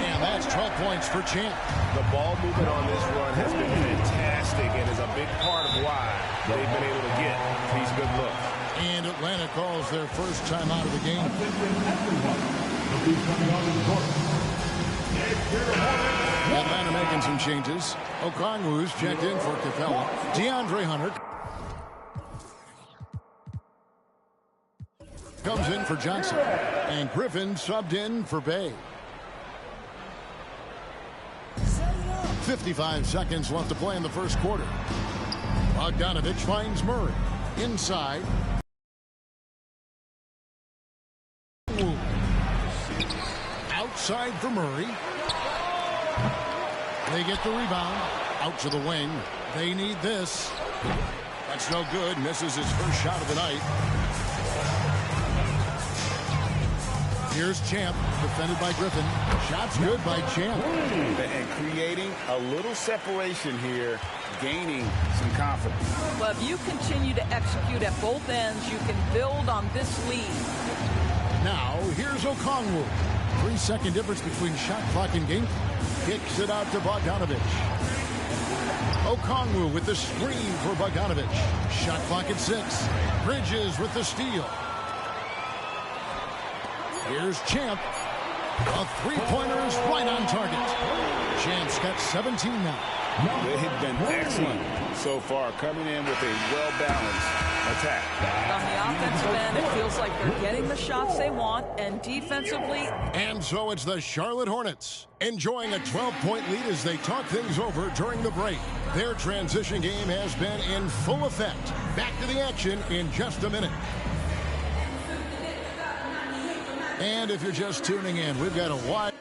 And that's 12 points for Champ. The ball movement on this run has been fantastic and is a big part of why they've been able to get these good looks. And Atlanta calls their first time out of the game. Atlanta making some changes. Okongwu's checked in for Capella. DeAndre Hunter comes in for Johnson. And Griffin subbed in for Bay. 55 seconds left to play in the first quarter. Bogdanovich finds Murray. Inside. Outside for Murray. They get the rebound. Out to the wing. They need this. That's no good. Misses his first shot of the night. Here's Champ, defended by Griffin. Shots good by Champ. And creating a little separation here, gaining some confidence. Well, if you continue to execute at both ends, you can build on this lead. Now, here's Okongwu. 3-second difference between shot clock and game. Kicks it out to Bogdanovich. Okongwu with the screen for Bogdanovich. Shot clock at 6. Bridges with the steal. Here's Champ. A three-pointer is right on target. Champ's got 17 now. They've been excellent so far, coming in with a well-balanced attack. On the offensive end, it feels like they're getting the shots they want, and defensively. And so it's the Charlotte Hornets enjoying a 12-point lead as they talk things over during the break. Their transition game has been in full effect. Back to the action in just a minute. And if you're just tuning in, we've got a wide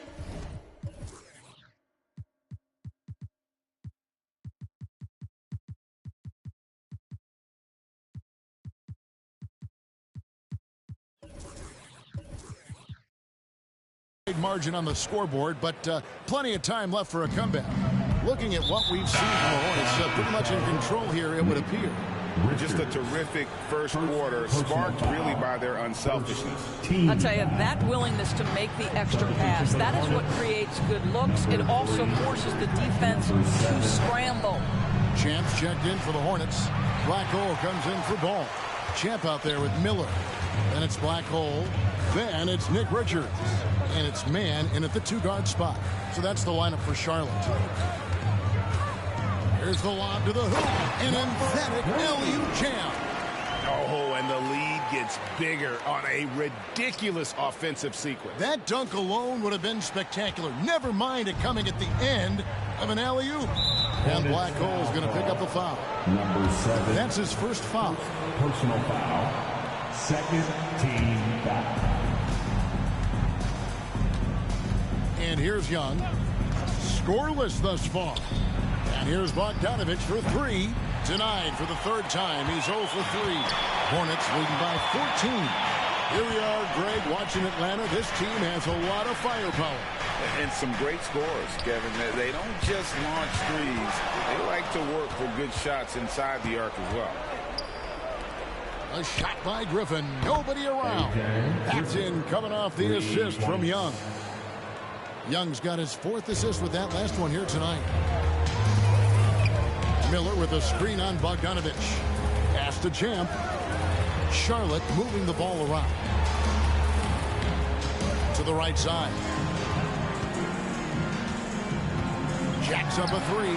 margin on the scoreboard, but plenty of time left for a comeback. Looking at what we've seen from the Hornets, pretty much in control here, it would appear. Just a terrific first quarter, sparked really by their unselfishness. I'll tell you, that willingness to make the extra pass, that is what creates good looks. It also forces the defense to scramble. Champs checked in for the Hornets. Black Hole comes in for Ball. Champ out there with Miller. Then it's Black Hole. Then it's Nick Richards. And it's man in at the 2-guard spot. So that's the lineup for Charlotte. Here's the lob to the hoop. An emphatic alley-oop jam. Oh, and the lead gets bigger on a ridiculous offensive sequence. That dunk alone would have been spectacular. Never mind it coming at the end of an alley-oop. And Black Hole's going to pick up the foul. Number 7. That's his first foul. Personal foul. Second team foul. And here's Young. Scoreless thus far. And here's Bogdanovich for 3. Denied for the third time. He's 0 for 3. Hornets leading by 14. Here we are, Greg, watching Atlanta. This team has a lot of firepower. And some great scores, Kevin. They don't just launch threes. They like to work for good shots inside the arc as well. A shot by Griffin. Nobody around. That's in, coming off the assist from Young. Young's got his 4th assist with that last one here tonight. Miller with a screen on Bogdanovich. Pass to Champ. Charlotte moving the ball around. To the right side. Jacks up a 3.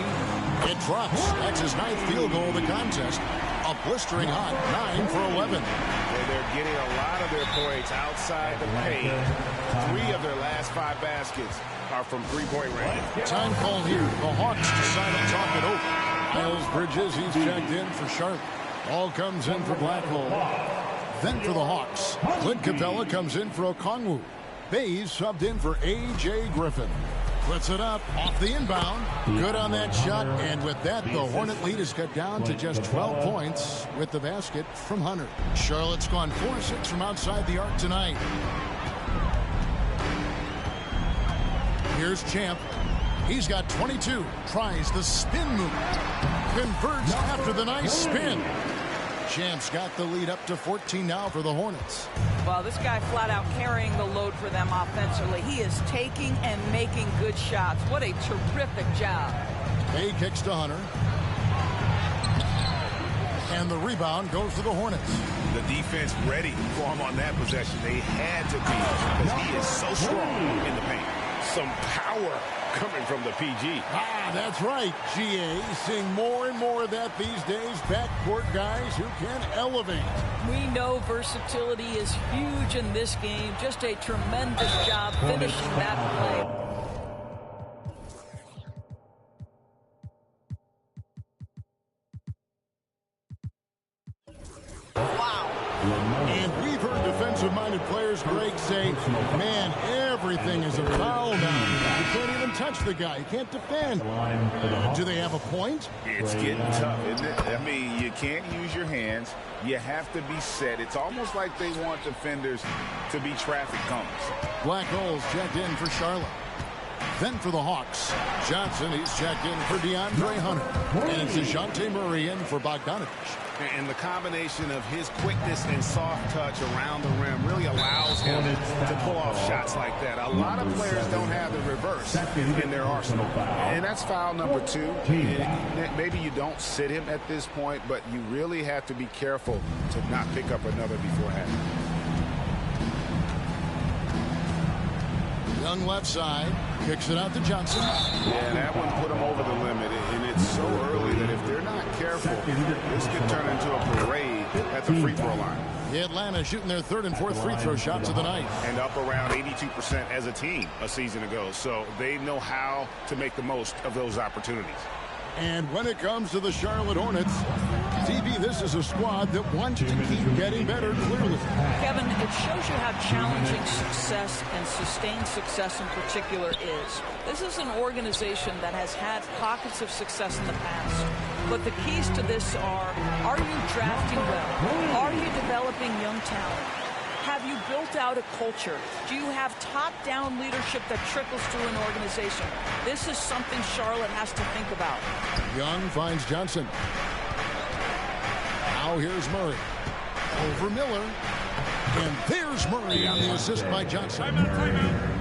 It drops. That's his 9th field goal of the contest. A blistering hot 9 for 11. They're getting a lot of their points outside the paint. 3 of their last 5 baskets are from three-point range. Time call here. The Hawks decide to talk it over. Miles Bridges, he's checked in for Charlotte. All comes in for Black Hole. Then for the Hawks, Clint Capella comes in for Okongwu. Bays subbed in for A.J. Griffin. Puts it up off the inbound. Good on that shot. And with that, the Hornet lead is cut down to just 12 points with the basket from Hunter. Charlotte's gone 4-6 from outside the arc tonight. Here's Champ. He's got 22. Tries the spin move. Converts after the nice spin. Champ's got the lead up to 14 now for the Hornets. Well, this guy flat out carrying the load for them offensively. He is taking and making good shots. What a terrific job. Bay kicks to Hunter. And the rebound goes to the Hornets. The defense ready for him on that possession. They had to be, because he is so strong in the paint. Some power coming from the PG. That's right, GA. Seeing more and more of that these days. Backcourt guys who can elevate. We know versatility is huge in this game. Just a tremendous job finishing that play. And we've heard defensive-minded players, Greg, say, man, everything is a foul now. You can't even touch the guy. You can't defend. Do they have a point? It's getting tough, isn't it? I mean, you can't use your hands. You have to be set. It's almost like they want defenders to be traffic cones. Black Hole's checked in for Charlotte. Then for the Hawks, Johnson, he's checked in for DeAndre Hunter. And it's DeJounte Murray in for Bogdanovich. And the combination of his quickness and soft touch around the rim really allows him to pull off shots like that. A lot of players don't have the reverse in their arsenal. And that's foul number 2. And maybe you don't sit him at this point, but you really have to be careful to not pick up another beforehand. Young left side, kicks it out to Johnson. Yeah, that one put him over the limit, and it's so early that if they're not careful, this could turn into a parade at the free throw line. The Atlanta shooting their 3rd and 4th free throw shots of the night. And up around 82% as a team a season ago, so they know how to make the most of those opportunities. And when it comes to the Charlotte Hornets, TV, this is a squad that wants to keep getting better, clearly. Kevin, it shows you how challenging success and sustained success in particular is. This is an organization that has had pockets of success in the past. But the keys to this are you drafting well? Are you developing young talent? Have you built out a culture? Do you have top-down leadership that trickles through an organization? This is something Charlotte has to think about. Young finds Johnson. Now here's Murray. Over Miller. And there's Murray on the assist by Johnson.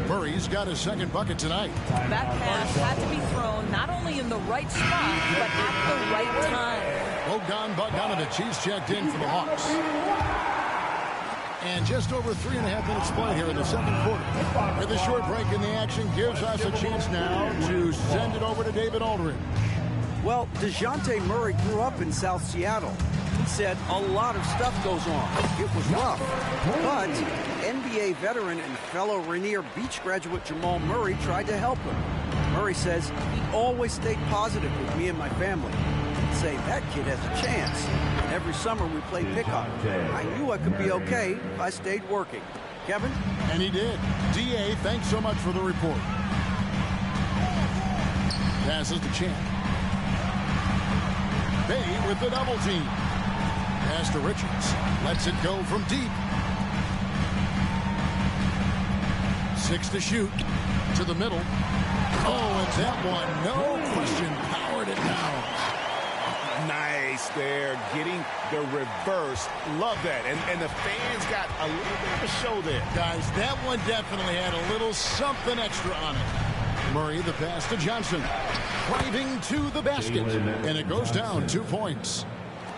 Murray's got his 2nd bucket tonight. That pass had to be thrown not only in the right spot, but at the right time. Bogdanovich, he's checked in for the Hawks. And just over 3.5 minutes played here in the second quarter. With a short break in the action, gives us a chance now to send it over to David Aldridge. Well, DeJounte Murray grew up in South Seattle. He said a lot of stuff goes on. It was rough. But NBA veteran and fellow Rainier Beach graduate Jamal Murray tried to help him. Murray says he always stayed positive with me and my family. He'd say, that kid has a chance. And every summer we played pickup. I knew I could be okay if I stayed working. Kevin? And he did. D.A., thanks so much for the report. Passes to Champ. Bay with the double team. Pass to Richards. Lets it go from deep. 6 to shoot. To the middle. Oh, and that one, no question, powered it down. Nice there, getting the reverse. Love that. And the fans got a little bit of a show there. Guys, that one definitely had a little something extra on it. Murray, the pass to Johnson. Driving to the basket. And it goes down 2 points.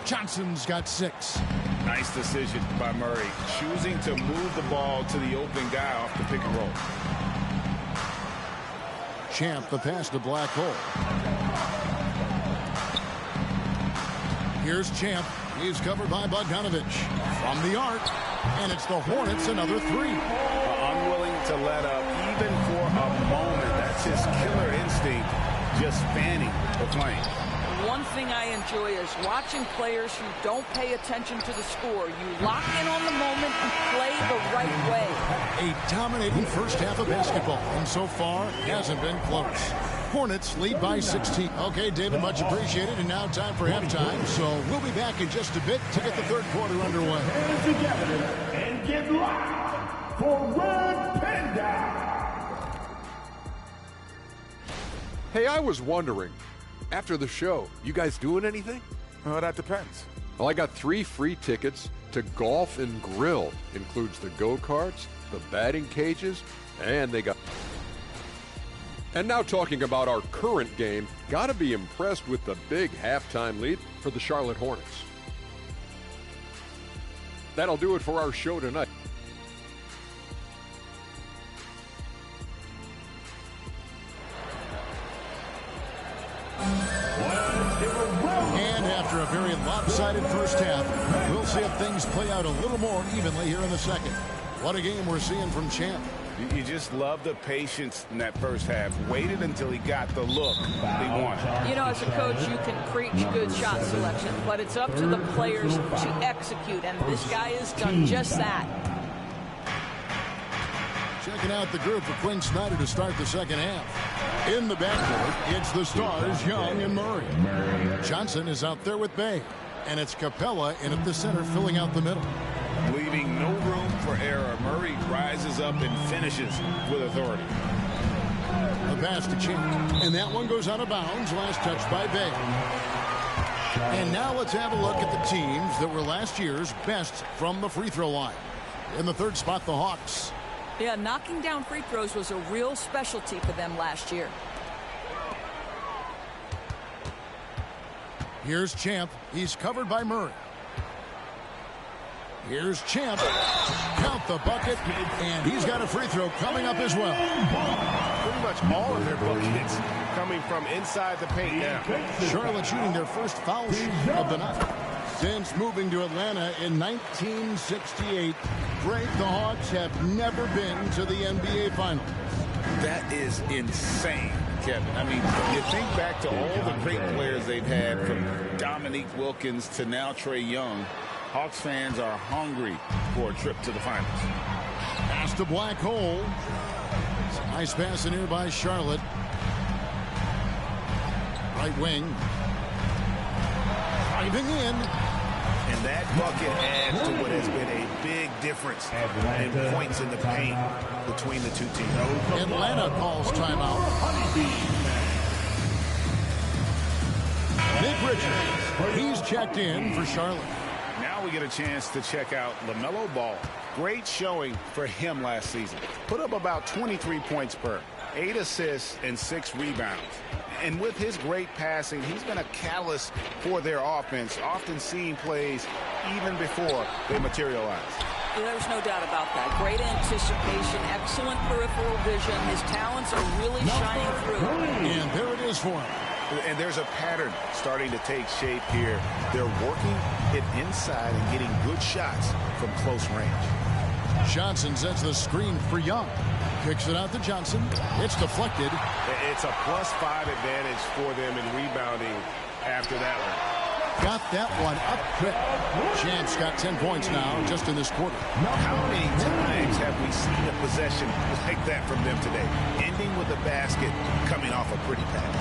Johnson's got 6. Nice decision by Murray. Choosing to move the ball to the open guy off the pick and roll. Champ, the pass to Black Hole. Here's Champ. He's covered by Bogdanovich. From the arc. And it's the Hornets, another 3. Unwilling to let up even for a moment. That's his killer instinct. Just fanning the flame. One thing I enjoy is watching players who don't pay attention to the score. You lock in on the moment and play the right way. A dominating first half of basketball, and so far hasn't been close. Hornets lead by 16. Okay, David, much appreciated, and now time for halftime. So we'll be back in just a bit to get the third quarter underway. Hands together and get loud for Red Panda. Hey, I was wondering, after the show, you guys doing anything? Well, that depends. Well, I got 3 free tickets to Golf and Grill. Includes the go-karts, the batting cages, and they got... And now talking about our current game, gotta be impressed with the big halftime lead for the Charlotte Hornets. That'll do it for our show tonight. And after a very lopsided first half, we'll see if things play out a little more evenly here in the second. What a game we're seeing from Champ. You just love the patience in that first half. Waited until he got the look he wanted. You know, as a coach, you can preach good shot selection, but it's up to the players to execute, and this guy has done just that. Checking out the group for Quinn Snyder to start the second half. In the backcourt, it's the stars, Young and Murray. Johnson is out there with Bay, and it's Capella in at the center filling out the middle. Leaving no room for error. Murray rises up and finishes with authority. A pass to Champ, and that one goes out of bounds. Last touch by Bay. And now let's have a look at the teams that were last year's best from the free throw line. In the third spot, the Hawks. Yeah, knocking down free throws was a real specialty for them last year. Here's Champ. He's covered by Murray. Here's Champ. Count the bucket, and he's got a free throw coming up as well. Pretty much all of their buckets coming from inside the paint now. Charlotte shooting their first foul shot of the night since moving to Atlanta in 1968. Great, the Hawks have never been to the NBA Finals. That is insane, Kevin. I mean, you think back to all the great players they've had, from Dominique Wilkins to now Trae Young. Hawks fans are hungry for a trip to the finals. Pass to Black Hole. Nice pass in here by Charlotte. Right wing. Driving in. And that bucket adds to what has been a big difference in points in the paint between the two teams. Atlanta calls timeout. Nick Richards. He's checked in for Charlotte. Now we get a chance to check out LaMelo Ball. Great showing for him last season. Put up about 23 points per, 8 assists, and 6 rebounds. And with his great passing, he's been a catalyst for their offense, often seeing plays even before they materialize. There's no doubt about that. Great anticipation, excellent peripheral vision. His talents are really shining through. And there it is for him. And there's a pattern starting to take shape here. They're working it inside and getting good shots from close range. Johnson sets the screen for Young. Kicks it out to Johnson. It's deflected. It's a +5 advantage for them in rebounding after that one. Got that one up quick. Champ's got 10 points now just in this quarter. How many times have we seen a possession like that from them today? Ending with a basket, coming off a pretty pass.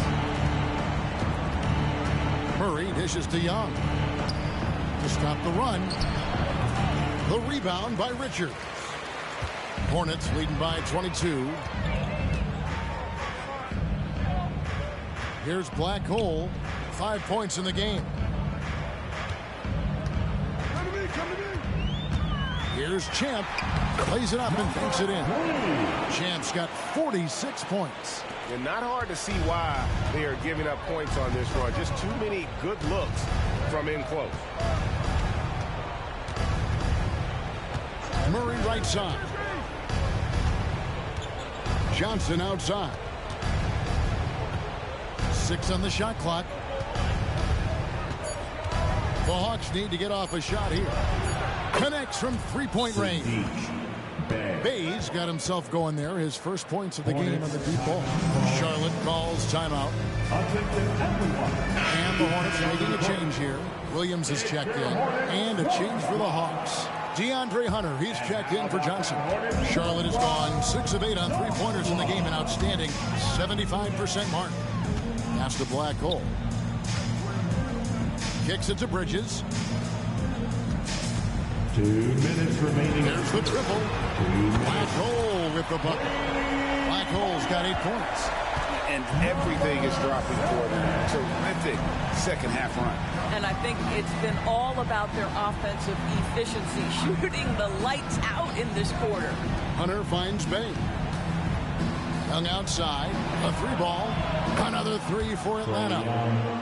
Murray dishes to Young. To stop the run. The rebound by Richards. Hornets leading by 22. Here's Black Hole. 5 points in the game. Here's Champ. Plays it up and thinks it in. Champ's got 46 points. And not hard to see why they are giving up points on this run. Just too many good looks from in close. Murray right side. Johnson outside. 6 on the shot clock. The Hawks need to get off a shot here. Connects from three-point range. Bayes got himself going there. His first points of the game on the deep ball. Charlotte calls timeout. And the Hornets making a change here. Williams is checked in. And a change for the Hawks. DeAndre Hunter, he's checked in for Johnson. Charlotte has gone 6 of 8 on three-pointers in the game. An outstanding 75% mark. Pass to Black Hole. Kicks it to Bridges. 2 minutes remaining. There's the triple. Black Hole with the bucket. Black Hole's got 8 points. And everything is dropping for them. Terrific second half run. And I think it's been all about their offensive efficiency, shooting the lights out in this quarter. Hunter finds Bay. Young outside. A 3-ball. Another 3 for Atlanta.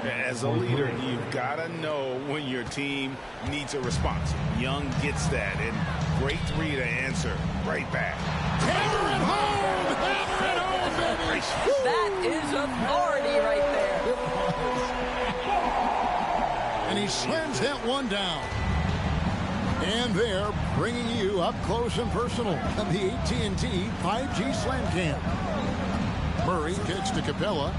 As a leader, you've got to know when your team needs a response. Young gets that, and great 3 to answer right back. Hammer it home! Hammer it home, baby! That is authority right there. And he slams that one down. And they're bringing you up close and personal on the AT&T 5G Slam Cam. Murray kicks to Capella.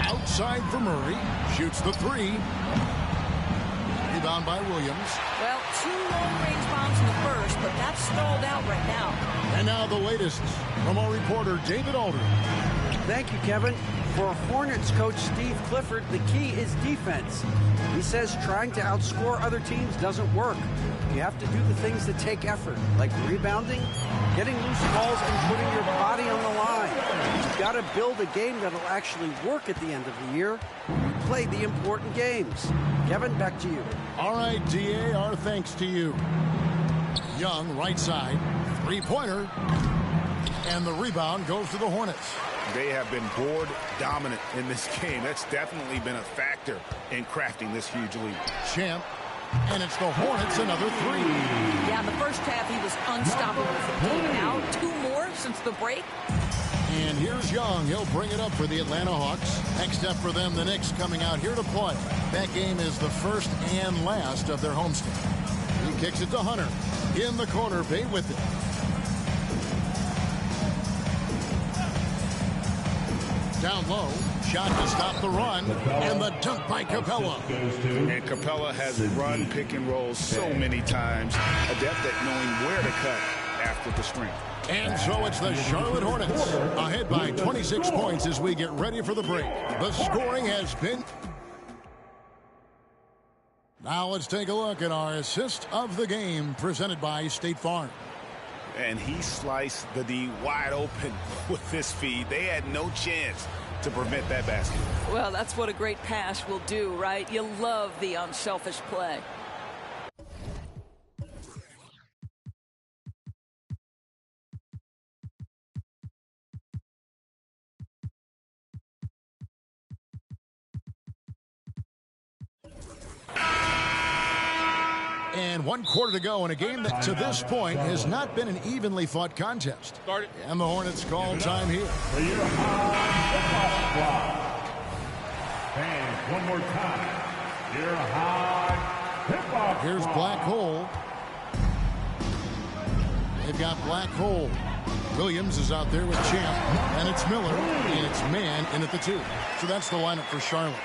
Outside for Murray. Shoots the 3. Rebound by Williams. Well, 2 long-range bombs in the first, but that's stalled out right now. And now the latest from our reporter, David Aldridge. Thank you, Kevin. For Hornets coach Steve Clifford, the key is defense. He says trying to outscore other teams doesn't work. You have to do the things that take effort, like rebounding, getting loose balls, and putting your body on the line. You've got to build a game that'll actually work at the end of the year. You play the important games. Kevin, back to you. All right, DA, our thanks to you. Young, right side, 3-pointer. And the rebound goes to the Hornets. They have been board dominant in this game. That's definitely been a factor in crafting this huge lead. Champ. And it's the Hornets, another 3. Yeah, in the first half, he was unstoppable from deep. Now, 2 more since the break. And here's Young. He'll bring it up for the Atlanta Hawks. Next up for them, the Knicks coming out here to play. That game is the first and last of their homestand. He kicks it to Hunter. In the corner, Bay with it. Down low, shot to stop the run, and the dunk by Capella. And Capella has run pick and roll so many times, adept at knowing where to cut after the screen. And so it's the Charlotte Hornets ahead by 26 points as we get ready for the break. The scoring has been... Now let's take a look at our assist of the game presented by State Farm. And he sliced the D wide open with this feed. They had no chance to prevent that basket. Well, that's what a great pass will do, right? You love the unselfish play. And 1 quarter to go in a game that to this point has not been an evenly fought contest. And the Hornets call time here. And one more time. Your high hip-hop. Here's Black Hole. They've got Black Hole. Williams is out there with Champ, and it's Miller, and it's Man in at the 2. So that's the lineup for Charlotte.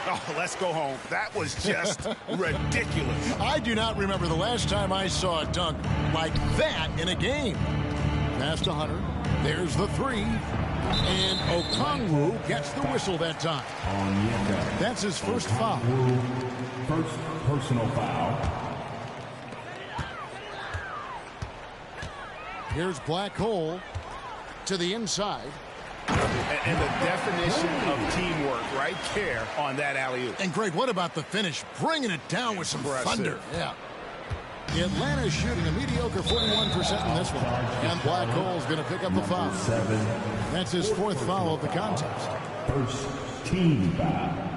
Oh, let's go home. That was just ridiculous. I do not remember the last time I saw a dunk like that in a game. Pass to Hunter. There's the 3. And Okongwu gets the whistle that time. That's his first foul. First personal foul. Here's Black Hole to the inside. And the definition of teamwork right there on that alley-oop. And Greg, what about the finish? Bringing it down with some thunder. Yeah. Atlanta is shooting a mediocre 41% in this one. And Black Hole's going to pick up the foul. That's his 4th foul of the contest. First team foul.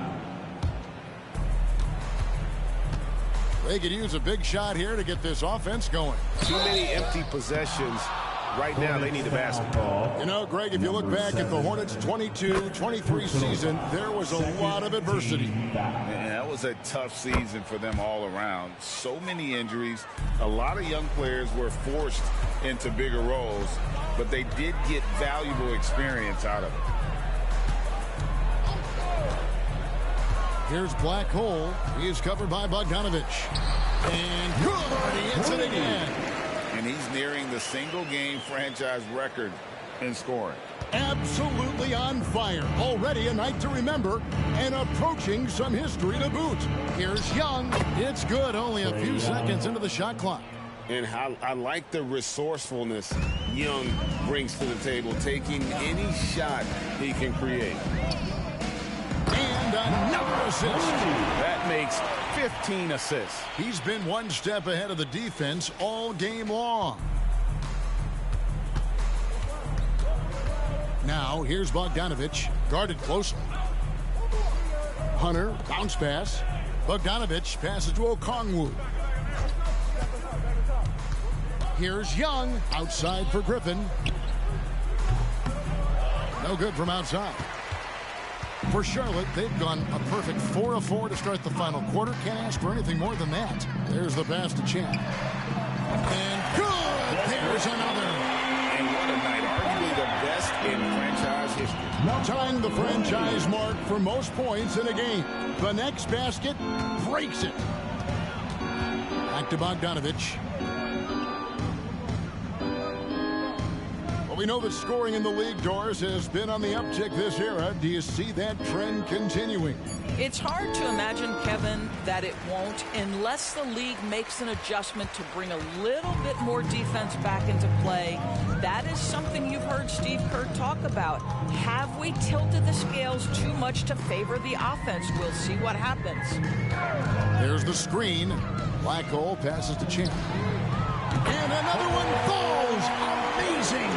They could use a big shot here to get this offense going. Too many empty possessions. Right now, they need a basketball. You know, Greg, if you look back at the Hornets' 22-23 season, there was a lot of adversity. Man, that was a tough season for them all around. So many injuries. A lot of young players were forced into bigger roles, but they did get valuable experience out of it. Here's Black Hole. He is covered by Bogdanovich. And good! He hits it again. And he's nearing the single-game franchise record in scoring. Absolutely on fire. Already a night to remember and approaching some history to boot. Here's Young. It's good. Only a few seconds into the shot clock. And how I like the resourcefulness Young brings to the table, taking any shot he can create. And another assist. That makes 15 assists. He's been one step ahead of the defense all game long. Now, here's Bogdanovich, guarded closely. Hunter, bounce pass. Bogdanovich passes to Okongwu. Here's Young, outside for Griffin. No good from outside. For Charlotte, they've gone a perfect 4 of 4 to start the final quarter. Can't ask for anything more than that. There's the pass to Champ. And good! There's another. And what a night. Arguably the best in franchise history. Tying the franchise mark for most points in a game. The next basket breaks it. Back to Bogdanovich. Well, we know that scoring in the league, Doris, has been on the uptick this era. Do you see that trend continuing? It's hard to imagine, Kevin, that it won't unless the league makes an adjustment to bring a little bit more defense back into play. That is something you've heard Steve Kerr talk about. Have we tilted the scales too much to favor the offense? We'll see what happens. There's the screen. Black Hole passes to Champ. And another one falls. Amazing.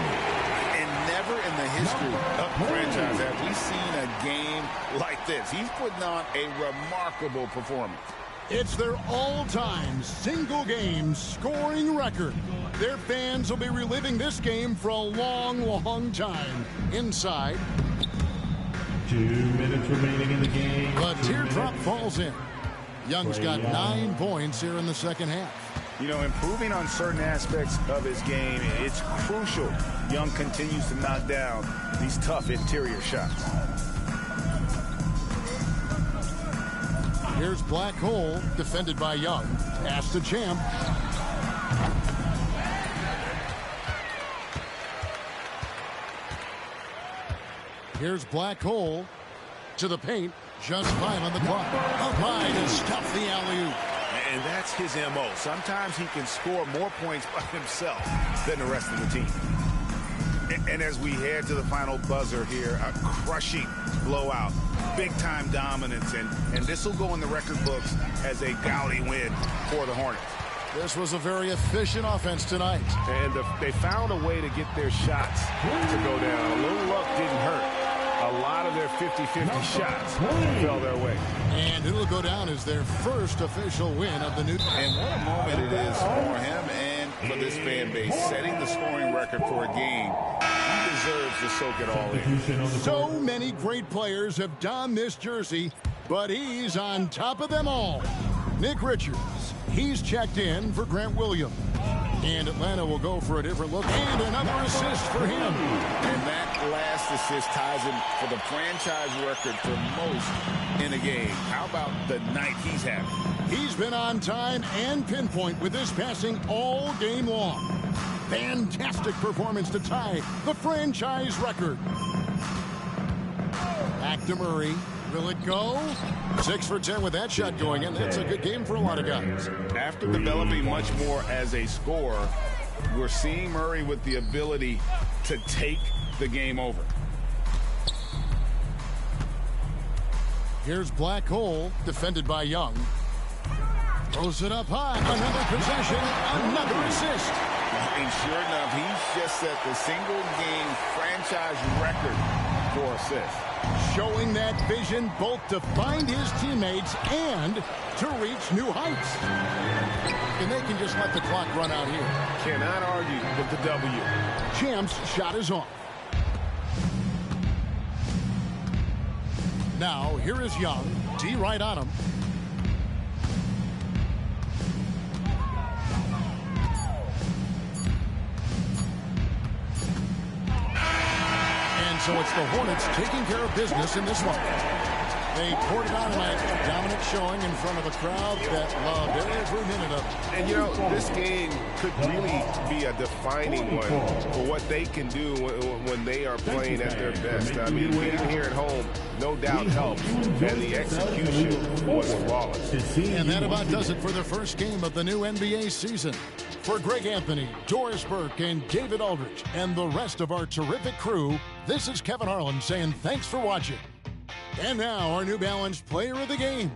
And never in the history of the franchise have we seen a game like this. He's putting on a remarkable performance. It's their all-time single-game scoring record. Their fans will be reliving this game for a long, long time. Inside. 2 minutes remaining in the game. The teardrop falls in. Young's got 9 points here in the second half. You know, improving on certain aspects of his game, it's crucial. Young continues to knock down these tough interior shots. Here's Black Hole, defended by Young. Pass to Champ. Here's Black Hole to the paint. Just 5 on the clock. Up high to stuff the alley-oop. And that's his M.O. Sometimes he can score more points by himself than the rest of the team. And as we head to the final buzzer here, a crushing blowout, big-time dominance, and this will go in the record books as a gaudy win for the Hornets. This was a very efficient offense tonight. And they found a way to get their shots to go down. A little luck didn't hurt. A lot of their 50-50 shots fell their way. And it'll go down as their first official win of the new. And what a moment it is for him and for this fan base. Setting the scoring record for a game. He deserves to soak it all in. So many great players have donned this jersey, but he's on top of them all. Nick Richards, he's checked in for Grant Williams. And Atlanta will go for a different look. And another assist for him. And that last assist ties him for the franchise record for most in a game. How about the night he's having? He's been on time and pinpoint with his passing all game long. Fantastic performance to tie the franchise record. Back to Murray. Will it go? 6 for 10 with that shot going in. That's a good game for a lot of guys. After developing much more as a scorer, we're seeing Murray with the ability to take the game over. Here's Black Hole, defended by Young. Throws it up high. Another possession, another assist. And sure enough, he's just set the single-game franchise record for assists. Showing that vision both to find his teammates and to reach new heights. And they can just let the clock run out here. Cannot argue with the W. Champ's shot is off. Now, here is Young. D right on him. So it's the Hornets taking care of business in this one. They poured it on tonight. A dominant showing in front of a crowd that loved every minute of it. And, you know, this game could really be a defining one for what they can do when they are playing at their best. I mean, being here at home, no doubt helps. And the execution was flawless. And that about does it for the first game of the new NBA season. For Greg Anthony, Doris Burke, and David Aldridge, and the rest of our terrific crew, this is Kevin Harlan saying thanks for watching. And now our New Balance Player of the Game.